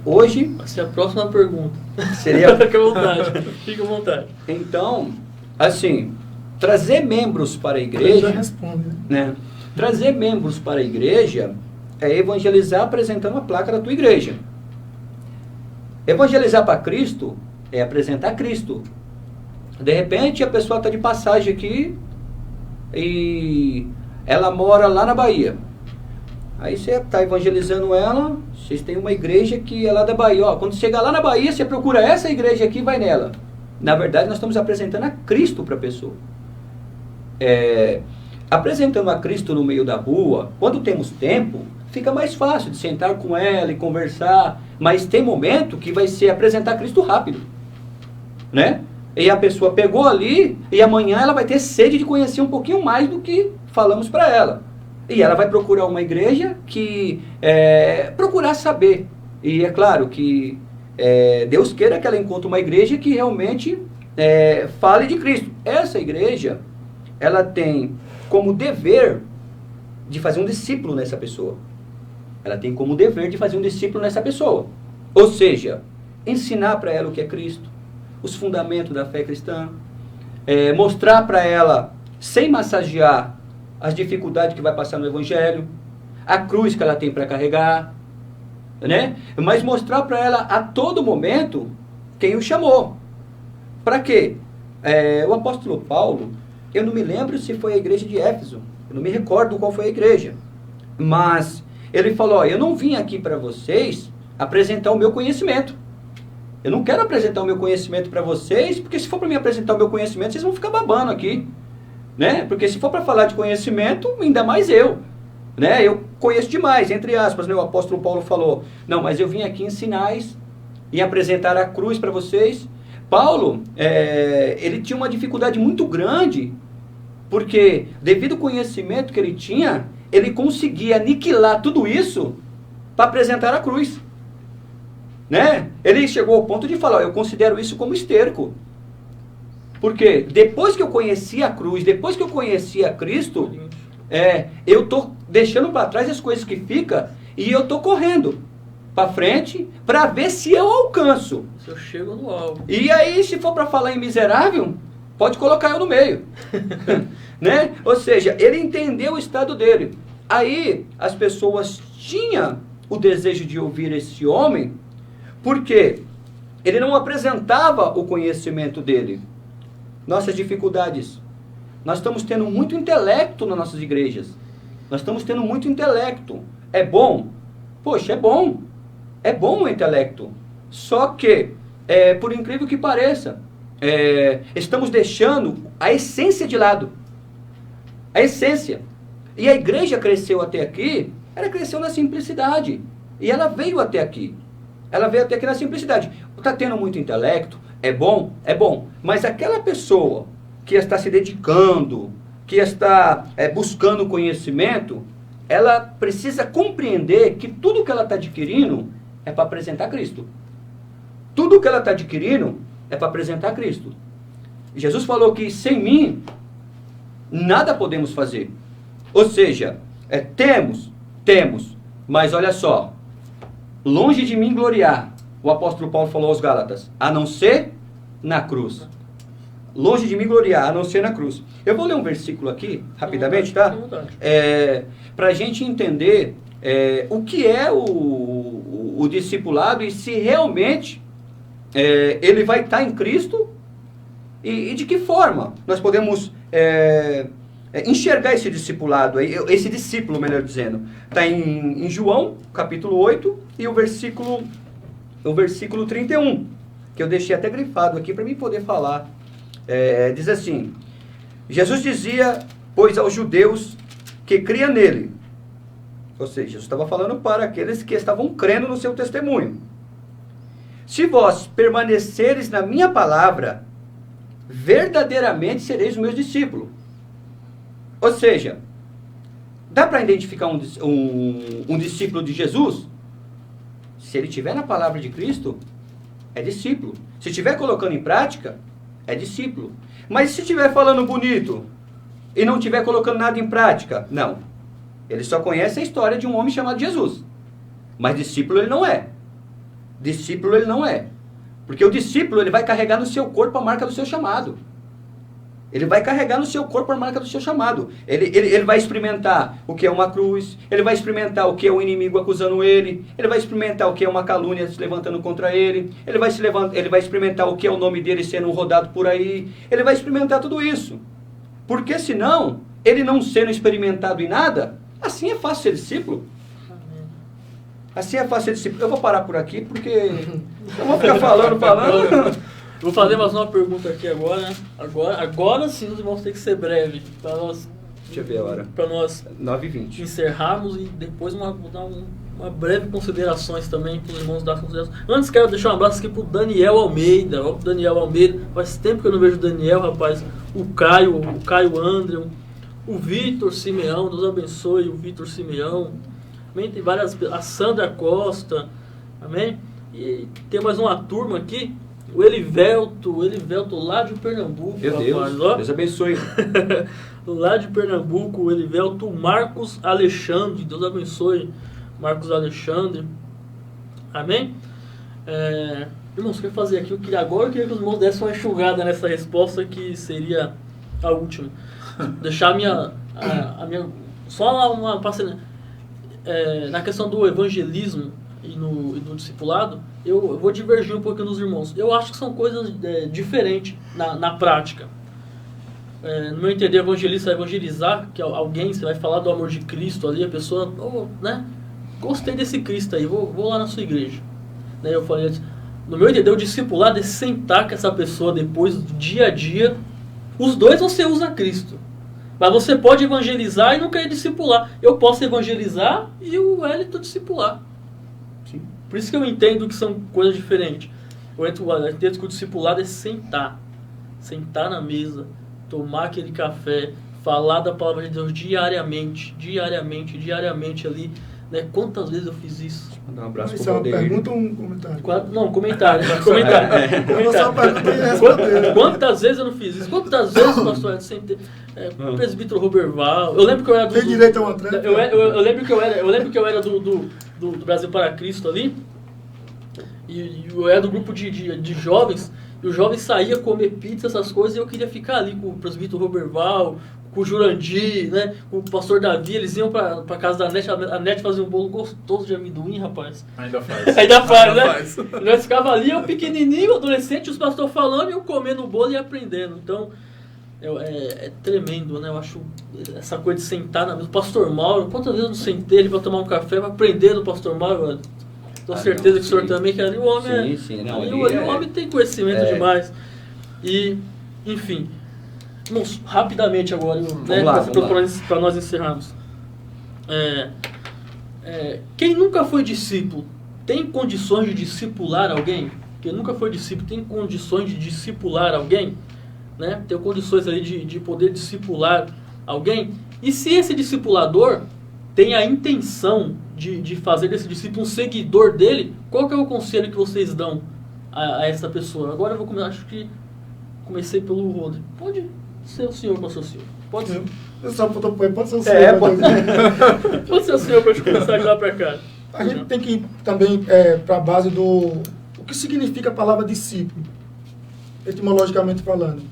Hoje... Essa é a próxima pergunta. Seria... Fique à vontade. Fique à vontade. Então, assim, trazer membros para a igreja... Já responde, né? Trazer membros para a igreja é evangelizar apresentando a placa da tua igreja. Evangelizar para Cristo é apresentar Cristo. De repente, a pessoa está de passagem aqui e ela mora lá na Bahia. Aí você está evangelizando ela, vocês têm uma igreja que é lá da Bahia. Quando chegar lá na Bahia, você procura essa igreja aqui e vai nela. Na verdade, nós estamos apresentando a Cristo para a pessoa. Apresentando a Cristo no meio da rua, quando temos tempo, fica mais fácil de sentar com ela e conversar. Mas tem momento que vai ser apresentar Cristo rápido, né? E a pessoa pegou ali e amanhã ela vai ter sede de conhecer um pouquinho mais do que falamos para ela. E ela vai procurar uma igreja que procurar saber. E é claro que Deus queira que ela encontre uma igreja que realmente fale de Cristo. Essa igreja, ela tem como dever de fazer um discípulo nessa pessoa. Ela tem como dever de fazer um discípulo nessa pessoa. Ou seja, ensinar para ela o que é Cristo, os fundamentos da fé cristã, mostrar para ela, sem massagear, as dificuldades que vai passar no Evangelho, a cruz que ela tem para carregar, né? Mas mostrar para ela a todo momento quem o chamou. Para quê? O apóstolo Paulo, eu não me lembro se foi a igreja de Éfeso, eu não me recordo qual foi a igreja, mas ele falou, eu não vim aqui para vocês apresentar o meu conhecimento. Eu não quero apresentar o meu conhecimento para vocês, porque se for para mim apresentar o meu conhecimento, vocês vão ficar babando aqui, né? Porque se for para falar de conhecimento, ainda mais eu, né? Eu conheço demais, entre aspas, né? O apóstolo Paulo falou, não, mas eu vim aqui ensinar e apresentar a cruz para vocês. Paulo, ele tinha uma dificuldade muito grande, porque devido ao conhecimento que ele tinha, ele conseguia aniquilar tudo isso para apresentar a cruz. Né? Ele chegou ao ponto de falar, eu considero isso como esterco. Porque depois que eu conheci a cruz, depois que eu conheci a Cristo, eu estou deixando para trás as coisas que ficam e eu estou correndo para frente para ver se eu alcanço. Se eu chego no alvo. E aí, se for para falar em miserável, pode colocar eu no meio. Né? Ou seja, ele entendeu o estado dele. Aí, as pessoas tinham o desejo de ouvir esse homem, porque ele não apresentava o conhecimento dele. Nossas dificuldades. Nós estamos tendo muito intelecto nas nossas igrejas. Nós estamos tendo muito intelecto. É bom? Poxa, é bom. É bom o intelecto. Só que, por incrível que pareça, estamos deixando a essência de lado. A essência. E a igreja cresceu até aqui, ela cresceu na simplicidade. E ela veio até aqui. Ela veio até aqui na simplicidade. Está tendo muito intelecto, é bom, mas aquela pessoa que está se dedicando, que está buscando conhecimento, ela precisa compreender que tudo que ela está adquirindo é para apresentar Cristo. Tudo que ela está adquirindo é para apresentar Cristo. Jesus falou que sem mim, nada podemos fazer. Ou seja, temos, mas olha só, longe de mim gloriar, o apóstolo Paulo falou aos Gálatas, a não ser na cruz. Longe de mim gloriar, a não ser na cruz. Eu vou ler um versículo aqui, rapidamente, tá? Para a gente entender o que é o discipulado e se realmente ele vai estar em Cristo e de que forma nós podemos enxergar esse discipulado, esse discípulo, melhor dizendo. Está em João, capítulo 8, e o versículo 31, que eu deixei até grifado aqui para mim poder falar. Diz assim, Jesus dizia, pois aos judeus que criam nele, ou seja, Jesus estava falando para aqueles que estavam crendo no seu testemunho, se vós permaneceres na minha palavra, verdadeiramente sereis os meus discípulos. Ou seja, dá para identificar um discípulo de Jesus? Se ele estiver na palavra de Cristo, é discípulo. Se estiver colocando em prática, é discípulo. Mas se estiver falando bonito e não estiver colocando nada em prática, não. Ele só conhece a história de um homem chamado Jesus. Mas discípulo ele não é. Discípulo ele não é. Porque o discípulo ele vai carregar no seu corpo a marca do seu chamado. Ele vai carregar no seu corpo a marca do seu chamado. Ele vai experimentar o que é uma cruz. Ele vai experimentar o que é o inimigo acusando ele. Ele vai experimentar o que é uma calúnia se levantando contra ele. Ele vai experimentar o que é o nome dele sendo rodado por aí. Ele vai experimentar tudo isso. Porque senão, ele não sendo experimentado em nada, assim é fácil ser discípulo. Assim é fácil ser discípulo. Eu vou parar por aqui porque eu vou ficar falando. Vou fazer mais uma pergunta aqui agora, né? Agora sim os irmãos têm que ser breve. Para nós, deixa eu ver a hora. Para nós 9h20. encerrarmos e depois vou dar uma breve considerações também para os irmãos dar considerações. Antes quero deixar um abraço aqui para o Daniel Almeida. Ó, Daniel Almeida. Faz tempo que eu não vejo o Daniel, rapaz. O Caio André, o Vitor Simeão. Deus abençoe o Vitor Simeão. Amém? Tem várias. A Sandra Costa. Amém? E tem mais uma turma aqui. O Elivelto lá de Pernambuco. Meu rapaz, Deus, ó. Deus abençoe. Lá de Pernambuco, o Elivelto, Marcos Alexandre. Deus abençoe, Marcos Alexandre. Amém? Irmãos, o que eu fazer aqui? Eu queria que os irmãos dessem uma enxugada nessa resposta, que seria a última. Deixar a minha só uma passagem. Na questão do evangelismo e no discipulado, eu vou divergir um pouquinho dos irmãos. Eu acho que são coisas diferentes na prática. No meu entender, evangelista vai evangelizar, que alguém, você vai falar do amor de Cristo ali, a pessoa, né? Gostei desse Cristo aí, vou lá na sua igreja. né, eu falei antes, no meu entender, o discipulado é sentar com essa pessoa depois do dia a dia. Os dois você usa Cristo. Mas você pode evangelizar e não querer discipular. Eu posso evangelizar e o Wellington discipular. Sim. Por isso que eu entendo que são coisas diferentes. Eu entendo que o discipulado é sentar. Sentar na mesa, tomar aquele café, falar da palavra de Deus diariamente ali. Né? Quantas vezes eu fiz isso? Mandar um abraço Isso pro é uma Valdeir. pergunta ou um comentário? Não, comentário. comentário. Eu vou só uma pergunta e responder. Quantas vezes eu não fiz isso? Quantas vezes, pastor Edson, sem ter... presbítero Roberval. Eu lembro que eu era do... Tem direito a uma treta? Eu lembro que eu era do Brasil para Cristo ali. E eu era do grupo de jovens. E os jovens saíam comer pizza, essas coisas. E eu queria ficar ali com o presbítero Roberval, com o Jurandir, né? Com o pastor Davi. Eles iam pra casa da Nete. A Nete fazia um bolo gostoso de amendoim, rapaz. Ainda faz. Ainda faz, né? Nós ficava ali, eu pequenininho, adolescente, os pastores falando e eu comendo o bolo e aprendendo. Então, é tremendo, né? Eu acho essa coisa de sentar na mesa. O pastor Mauro, quantas vezes eu não sentei ele para tomar um café, para aprender do pastor Mauro? Velho? Tenho certeza que o senhor também, que ali o homem o homem tem conhecimento demais. E, enfim, vamos rapidamente agora, né? Para nós encerrarmos. Quem nunca foi discípulo tem condições de discipular alguém? Quem nunca foi discípulo tem condições de discipular alguém? Né? Tem condições ali de poder discipular alguém? E se esse discipulador tem a intenção de fazer desse discípulo um seguidor dele, qual que é o conselho que vocês dão a essa pessoa? Agora eu vou começar, acho que comecei pelo Rodrigo. Pode ser o senhor, pastor Silvio. Pode ser. Eu só pode ser o senhor. Pode ser o senhor para começar de lá para cá. A gente tem que ir também para a base do... O que significa a palavra discípulo, etimologicamente falando.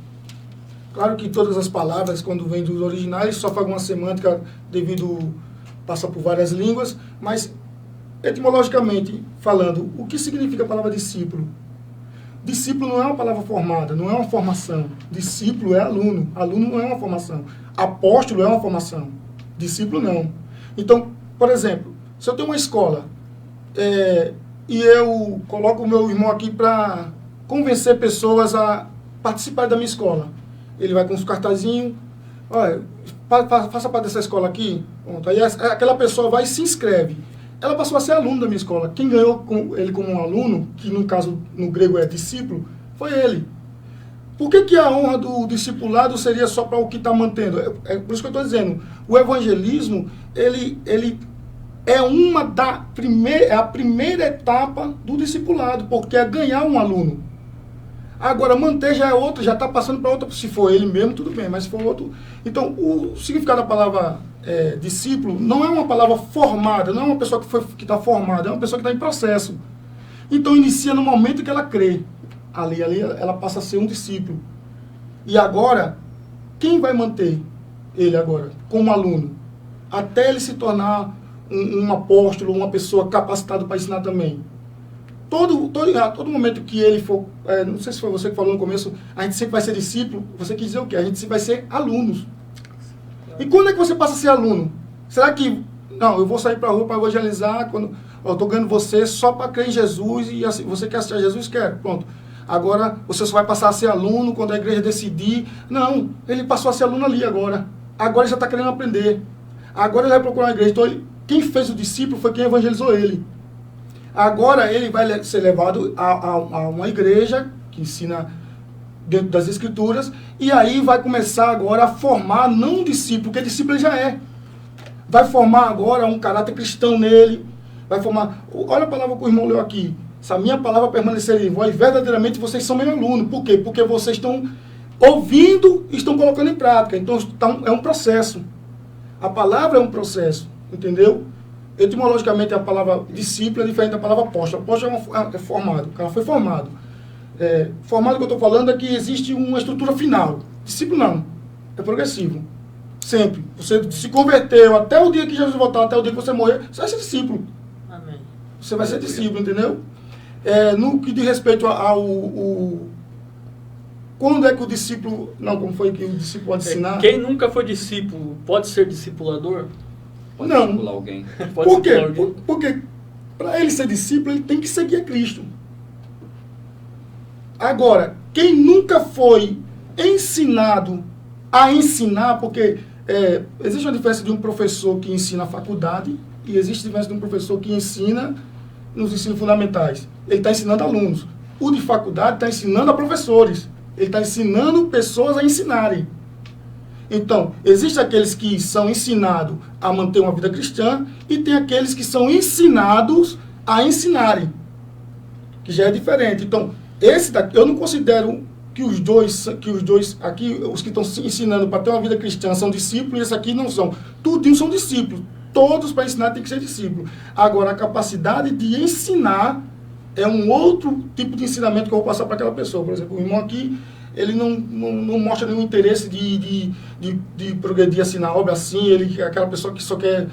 Claro que todas as palavras, quando vêm dos originais, sofrem alguma semântica devido... Passa por várias línguas, mas etimologicamente falando, o que significa a palavra discípulo? Discípulo não é uma palavra formada, não é uma formação. Discípulo é aluno. Aluno não é uma formação. Apóstolo é uma formação. Discípulo não. Então, por exemplo, se eu tenho uma escola e eu coloco o meu irmão aqui para convencer pessoas a participar da minha escola, ele vai com os cartazinhos, olha, faça parte dessa escola aqui. Pronto. Aí aquela pessoa vai e se inscreve. Ela passou a ser aluno da minha escola. Quem ganhou ele como um aluno, que no caso no grego é discípulo, foi ele. Por que a honra do discipulado seria só para o que está mantendo? É por isso que eu estou dizendo. O evangelismo, ele é a primeira etapa do discipulado, porque é ganhar um aluno. Agora, manter já é outro, já está passando para outra. Se for ele mesmo, tudo bem, mas se for outro... Então, o significado da palavra discípulo não é uma palavra formada, não é uma pessoa que está formada, é uma pessoa que está em processo. Então, inicia no momento que ela crê. Ali ela passa a ser um discípulo. E agora, quem vai manter ele agora como aluno? Até ele se tornar um apóstolo, uma pessoa capacitada para ensinar também. A todo momento que ele for, não sei se foi você que falou no começo, a gente sempre vai ser discípulo, você quis dizer o quê? A gente sempre vai ser alunos. E quando é que você passa a ser aluno? Será que, não, eu vou sair para a rua para evangelizar, quando eu estou ganhando você só para crer em Jesus, e assim, você quer assistir a Jesus? Quer, pronto. Agora você só vai passar a ser aluno quando a igreja decidir. Não, ele passou a ser aluno ali agora. Agora ele já está querendo aprender. Agora ele vai procurar uma igreja. Então, quem fez o discípulo foi quem evangelizou ele. Agora ele vai ser levado a uma igreja que ensina dentro das escrituras, e aí vai começar agora a formar, não um discípulo, porque discípulo ele já é. Vai formar agora um caráter cristão nele, vai formar... Olha a palavra que o irmão leu aqui. Se a minha palavra permanecer em vós, verdadeiramente vocês são meu aluno. Por quê? Porque vocês estão ouvindo e estão colocando em prática. Então é um processo. A palavra é um processo, entendeu? Etimologicamente, a palavra discípulo é diferente da palavra apóstolo. Apóstolo é formado, o cara foi formado. Formado que eu estou falando é que existe uma estrutura final. Discípulo não, é progressivo. Sempre. Você se converteu até o dia que Jesus voltar, até o dia que você morrer, você vai ser discípulo. Amém. Você vai ser discípulo, entendeu? No que diz respeito quando é que o discípulo... Não, como foi que o discípulo pode ensinar? Quem nunca foi discípulo pode ser discipulador? Pode não. discipular alguém. Por quê? Porque para ele ser discípulo, ele tem que seguir a Cristo. Agora, quem nunca foi ensinado a ensinar, porque existe uma diferença de um professor que ensina a faculdade e existe a diferença de um professor que ensina nos ensinos fundamentais. Ele está ensinando alunos. O de faculdade está ensinando a professores. Ele está ensinando pessoas a ensinarem. Então, existem aqueles que são ensinados a manter uma vida cristã e tem aqueles que são ensinados a ensinarem, que já é diferente. Então, esse daqui, eu não considero que os dois aqui, os que estão ensinando para ter uma vida cristã são discípulos, e esses aqui não são. Tudinho são discípulos. Todos para ensinar tem que ser discípulo. Agora, a capacidade de ensinar é um outro tipo de ensinamento que eu vou passar para aquela pessoa. Por exemplo, o irmão aqui, ele não mostra nenhum interesse de progredir assim na obra assim, ele é aquela pessoa que só quer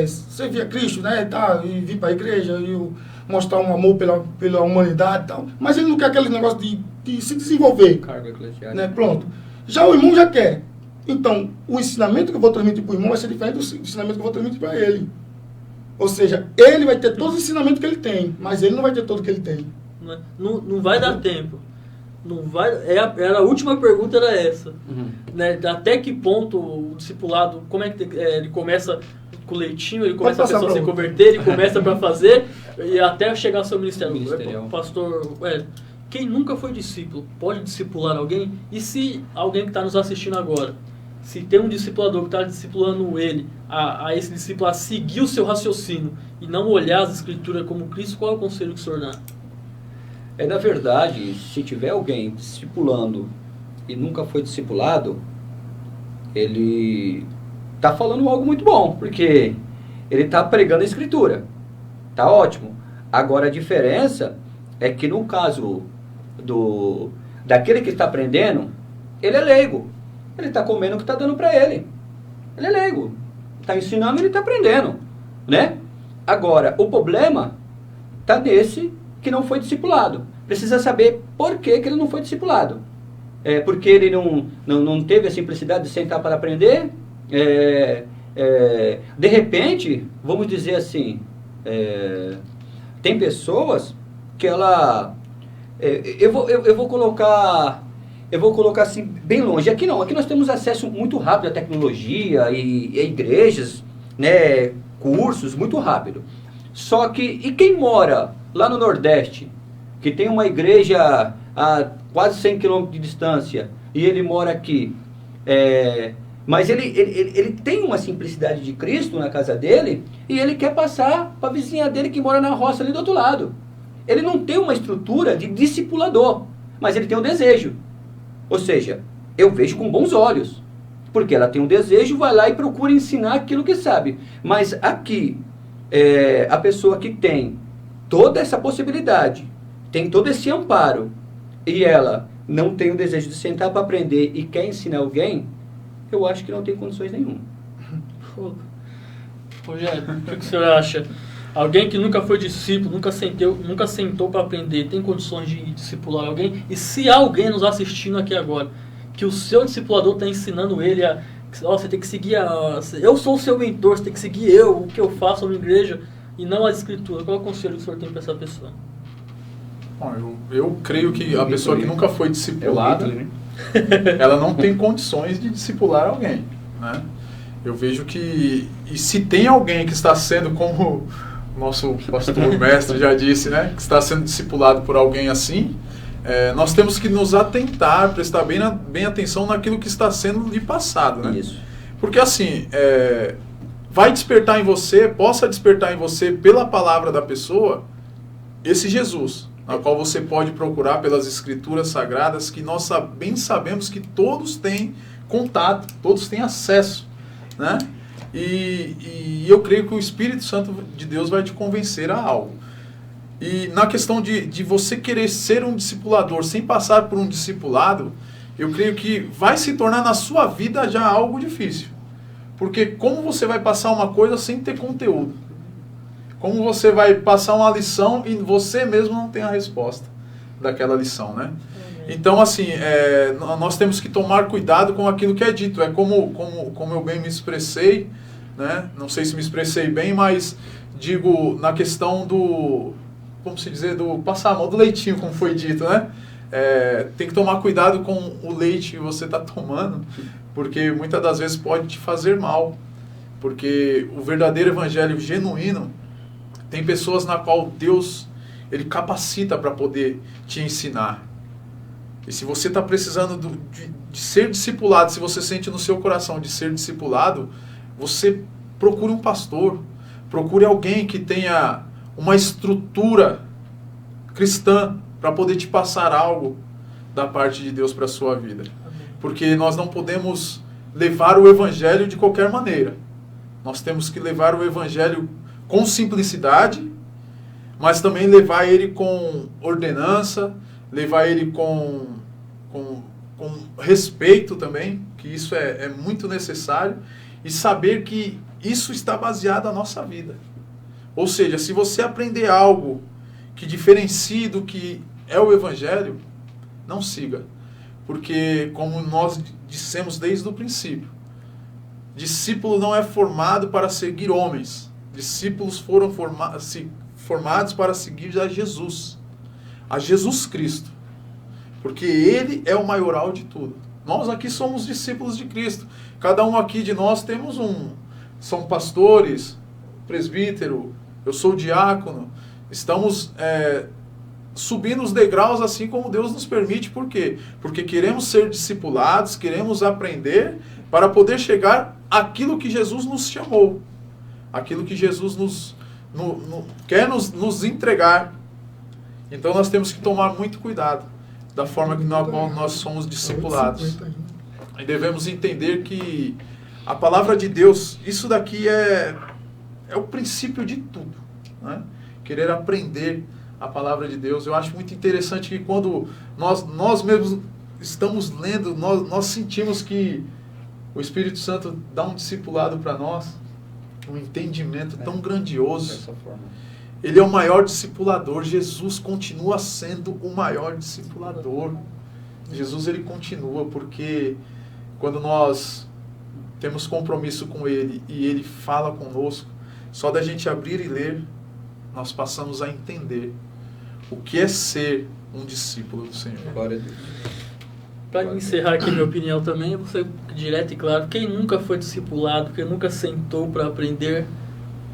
servir a Cristo, né, tá, e vir para a igreja, e mostrar um amor pela humanidade e tal, mas ele não quer aquele negócio de se desenvolver. Cargo eclesiástico. Né, pronto. Já o irmão já quer. Então, o ensinamento que eu vou transmitir para o irmão vai ser diferente do ensinamento que eu vou transmitir para ele. Ou seja, ele vai ter todos os ensinamentos que ele tem, mas ele não vai ter todo o que ele tem. Não vai dar tempo. Não vai, era a última pergunta era essa. Né? Até que ponto o discipulado, como é que ele começa com o leitinho, ele começa a pessoa se converter, ele começa para fazer, e até chegar ao seu ministério. Pastor, quem nunca foi discípulo, pode discipular alguém? E se alguém que está nos assistindo agora, se tem um discipulador que está discipulando ele, a esse discípulo a seguir o seu raciocínio e não olhar as escrituras como Cristo, qual é o conselho que o senhor dá? Na verdade, se tiver alguém discipulando e nunca foi discipulado, ele está falando algo muito bom, porque ele está pregando a escritura. Está ótimo. Agora, a diferença é que no caso daquele que está aprendendo, ele é leigo. Ele está comendo o que está dando para ele. Ele é leigo. Está ensinando, ele está aprendendo. Né? Agora, o problema está nesse que não foi discipulado. Precisa saber por que ele não foi discipulado. Porque ele não teve a simplicidade de sentar para aprender. De repente, vamos dizer assim, tem pessoas que ela... eu vou colocar assim, bem longe. Aqui não, aqui nós temos acesso muito rápido à tecnologia e a igrejas, né, cursos, muito rápido. Só que, e quem mora lá no Nordeste, que tem uma igreja a quase 100 km de distância, e ele mora aqui, mas ele tem uma simplicidade de Cristo na casa dele, e ele quer passar para a vizinha dele que mora na roça ali do outro lado. Ele não tem uma estrutura de discipulador, mas ele tem um desejo. Ou seja, eu vejo com bons olhos, porque ela tem um desejo, vai lá e procura ensinar aquilo que sabe. Mas aqui, a pessoa que tem toda essa possibilidade, tem todo esse amparo, e ela não tem o desejo de sentar para aprender e quer ensinar alguém, eu acho que não tem condições nenhuma. Rogério, o que o senhor acha? Alguém que nunca foi discípulo, nunca sentou para aprender, tem condições de discipular alguém? E se há alguém nos assistindo aqui agora, que o seu discipulador está ensinando ele você tem que seguir eu sou o seu mentor, você tem que seguir o que eu faço na igreja, e não a escritura. Qual é o conselho que o senhor tem para essa pessoa? Bom, eu creio que a pessoa que nunca foi discipulada, ela não tem condições de discipular alguém, né? Eu vejo que, e se tem alguém que está sendo, como o nosso pastor mestre já disse, né, que está sendo discipulado por alguém assim, nós temos que nos atentar, prestar bem atenção naquilo que está sendo lhe passado, né? Isso. Porque assim, vai despertar em você, possa despertar em você pela palavra da pessoa, esse Jesus, na qual você pode procurar pelas escrituras sagradas, que nós bem sabemos que todos têm contato, todos têm acesso, né? E eu creio que o Espírito Santo de Deus vai te convencer a algo. E na questão de você querer ser um discipulador sem passar por um discipulado, eu creio que vai se tornar na sua vida já algo difícil. Porque como você vai passar uma coisa sem ter conteúdo? Como você vai passar uma lição e você mesmo não tem a resposta daquela lição, né? Então, assim, nós temos que tomar cuidado com aquilo que é dito. Como eu bem me expressei, né? Não sei se me expressei bem, mas digo, na questão do, como se dizer, do passar a mão, do leitinho, como foi dito, né? Tem que tomar cuidado com o leite que você está tomando, porque muitas das vezes pode te fazer mal. Porque o verdadeiro evangelho genuíno, tem pessoas na qual Deus, Ele capacita para poder te ensinar. E se você está precisando de ser discipulado, se você sente no seu coração de ser discipulado, você procure um pastor, procure alguém que tenha uma estrutura cristã para poder te passar algo da parte de Deus para a sua vida. Porque nós não podemos levar o evangelho de qualquer maneira. Nós temos que levar o evangelho com simplicidade, mas também levar ele com ordenança, levar ele com respeito também, que isso é muito necessário, e saber que isso está baseado na nossa vida. Ou seja, se você aprender algo que diferencie do que é o evangelho, não siga. Porque, como nós dissemos desde o princípio, discípulo não é formado para seguir homens. Discípulos foram formados para seguir a Jesus Cristo. Porque Ele é o maioral de tudo. Nós aqui somos discípulos de Cristo. Cada um aqui de nós temos são pastores, presbítero, eu sou diácono. Estamos subindo os degraus assim como Deus nos permite. Por quê? Porque queremos ser discipulados, queremos aprender para poder chegar àquilo que Jesus nos chamou. Aquilo que Jesus quer nos entregar. Então nós temos que tomar muito cuidado da forma que nós somos discipulados. E devemos entender que a palavra de Deus, isso daqui é o princípio de tudo, né? Querer aprender a palavra de Deus. Eu acho muito interessante que quando nós mesmos estamos lendo, nós sentimos que o Espírito Santo dá um discipulado para nós, um entendimento tão grandioso. Dessa forma. Ele é o maior discipulador. Jesus continua sendo o maior discipulador. Jesus, ele continua, porque quando nós temos compromisso com Ele e Ele fala conosco, só da gente abrir e ler, nós passamos a entender o que é ser um discípulo do Senhor. Glória a Deus. Para encerrar aqui minha opinião também, eu vou ser direto e claro, quem nunca foi discipulado, quem nunca sentou para aprender,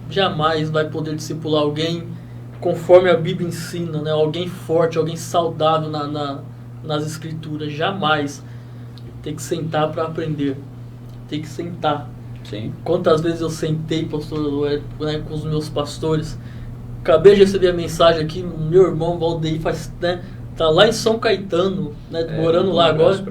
jamais vai poder discipular alguém conforme a Bíblia ensina, né? Alguém forte, alguém saudável nas Escrituras, jamais. Tem que sentar para aprender, tem que sentar. Sim. Quantas vezes eu sentei, pastor, né, com os meus pastores, acabei de receber a mensagem aqui, meu irmão Valdeir tá lá em São Caetano, né, morando lá agora.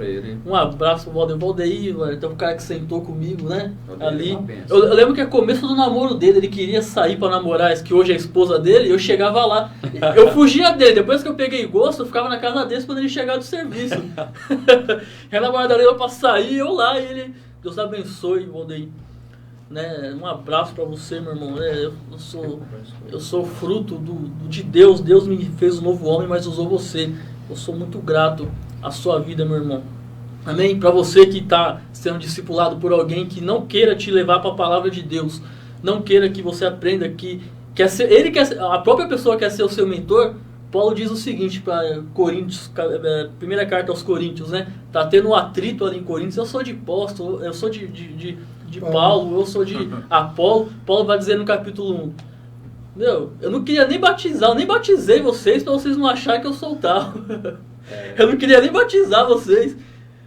Um abraço pro Valdeir, tem um cara que sentou comigo, né, ali. Eu lembro que é começo do namoro dele, ele queria sair pra namorar, que hoje é a esposa dele, e eu chegava lá. Eu fugia dele, depois que eu peguei gosto, eu ficava na casa dele quando ele chegava do serviço. A namorada dele pra sair, eu lá, e ele, Deus abençoe, Valdeir. Né, um abraço para você, meu irmão. Eu sou fruto de Deus. Deus me fez um novo homem, mas usou você. Eu sou muito grato à sua vida, meu irmão. Amém? Para você que está sendo discipulado por alguém que não queira te levar para a palavra de Deus, não queira que você aprenda que a própria pessoa quer ser o seu mentor. Paulo diz o seguinte para Coríntios, primeira carta aos Coríntios, né? Tá tendo um atrito ali em Coríntios. Eu sou de apóstolo, eu sou de Paulo, eu sou de Apolo. Paulo vai dizer no capítulo 1, eu não queria nem batizar, eu nem batizei vocês para vocês não acharem que eu sou tal. Eu não queria nem batizar vocês,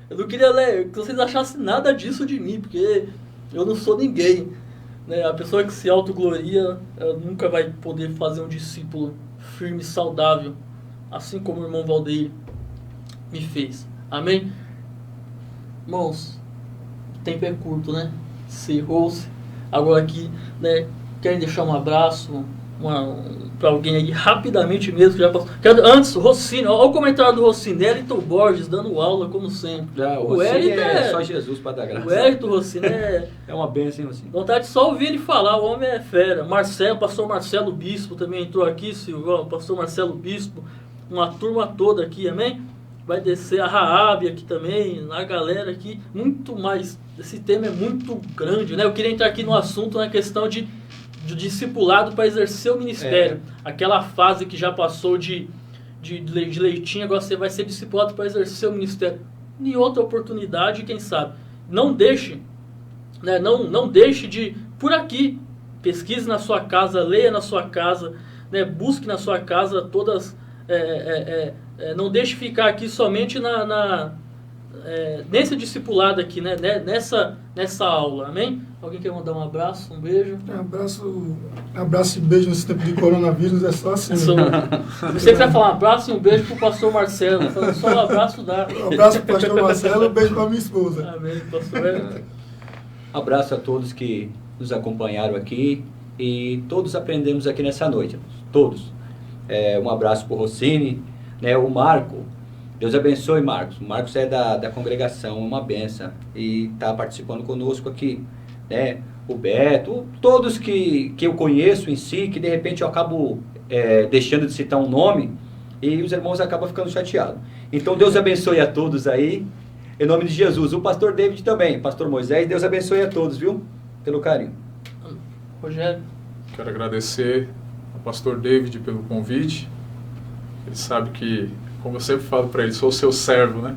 eu não queria que vocês achassem nada disso de mim, porque eu não sou ninguém, né? A pessoa que se autogloria nunca vai poder fazer um discípulo firme e saudável, assim como o irmão Valdeir me fez. Amém? Irmãos, o tempo é curto, né? Cerrou-se. Agora aqui, né, querem deixar um abraço para alguém aí, rapidamente mesmo, que já passou. Antes, o Rossini, olha o comentário do Rossini, Wellington Borges dando aula, como sempre. O Wellington é só Jesus para dar graça. O Wellington Rossini é uma bênção, Rossini. Vontade de só ouvir ele falar, o homem é fera. Pastor Marcelo Bispo também entrou aqui, Silvio, pastor Marcelo Bispo, uma turma toda aqui, amém? Vai descer a Raabe aqui também, a galera aqui, muito mais. Esse tema é muito grande, né? Eu queria entrar aqui no assunto, na questão de de discipulado para exercer o ministério. Aquela fase que já passou de leitinho, agora você vai ser discipulado para exercer o ministério. Em outra oportunidade, quem sabe. Não deixe, né, não deixe de, por aqui, pesquise na sua casa, leia na sua casa, né, busque na sua casa todas... não deixe ficar aqui somente nesse discipulado aqui, né, nessa aula, amém? Alguém quer mandar um abraço, um beijo? Abraço e beijo nesse tempo de coronavírus, é só assim. Você quiser falar um abraço e um beijo pro pastor Marcelo, só um abraço dá. Um abraço pro pastor Marcelo, um beijo pra minha esposa. Amém, pastor. Abraço a todos que nos acompanharam aqui e todos aprendemos aqui nessa noite, todos. Um abraço pro Rossini, né, o Marco. Deus abençoe, Marcos. O Marcos é da congregação, uma benção, e está participando conosco aqui, né? O Beto, todos que eu conheço em si, que de repente eu acabo deixando de citar um nome, e os irmãos acabam ficando chateados. Então Deus abençoe a todos aí, em nome de Jesus. O pastor David também, pastor Moisés, Deus abençoe a todos, viu? Pelo carinho. Rogério. Quero agradecer ao pastor David pelo convite. Ele sabe que, como eu sempre falo para ele, sou o seu servo, né?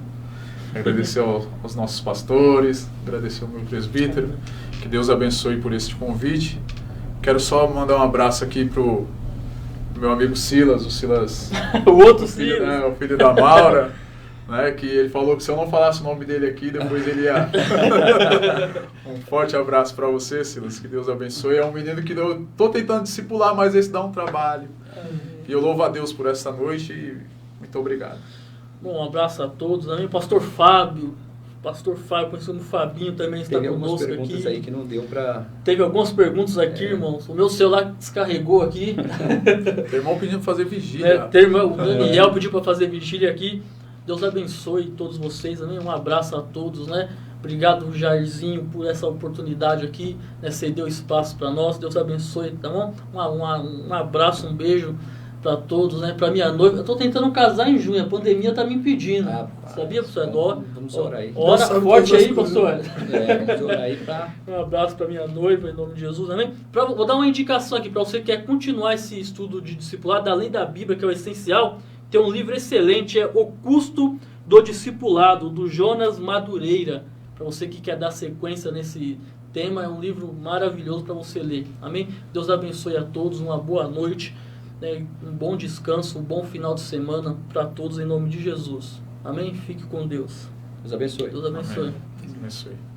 Agradecer aos nossos pastores, agradecer ao meu presbítero, que Deus abençoe por este convite. Quero só mandar um abraço aqui pro meu amigo Silas, o Silas... o outro filho, Silas. né, o filho da Maura, né, que ele falou que se eu não falasse o nome dele aqui, depois ele ia... Um forte abraço para você, Silas, que Deus abençoe. É um menino que eu tô tentando discipular, mas esse dá um trabalho. E eu louvo a Deus por essa noite e muito obrigado. Bom, um abraço a todos. Também pastor Fábio, conhecido como Fabinho, também está conosco aqui. Teve algumas perguntas aí que não deu para... Teve algumas perguntas aqui, irmãos. O meu celular descarregou aqui. Tem irmão pedindo para fazer vigília. O Daniel pediu para fazer vigília aqui. Deus abençoe todos vocês também. Um abraço a todos, né? Obrigado, Jairzinho, por essa oportunidade aqui, né? Cedeu espaço para nós. Deus abençoe, tá bom? Um abraço, um beijo para todos, né? Para minha noiva. Eu tô tentando casar em junho, a pandemia tá me impedindo. Sabia, pastor? Vamos orar aí. Ora forte aí, pastor. Vamos orar aí para... Um abraço para minha noiva, em nome de Jesus, amém? Vou dar uma indicação aqui para você que quer continuar esse estudo de discipulado, além da Bíblia, que é o essencial. Tem um livro excelente, é O Custo do Discipulado, do Jonas Madureira. Para você que quer dar sequência nesse tema, é um livro maravilhoso para você ler. Amém? Deus abençoe a todos, uma boa noite, né? Um bom descanso, um bom final de semana para todos, em nome de Jesus. Amém? Fique com Deus. Deus abençoe. Deus abençoe. Amém. Deus abençoe.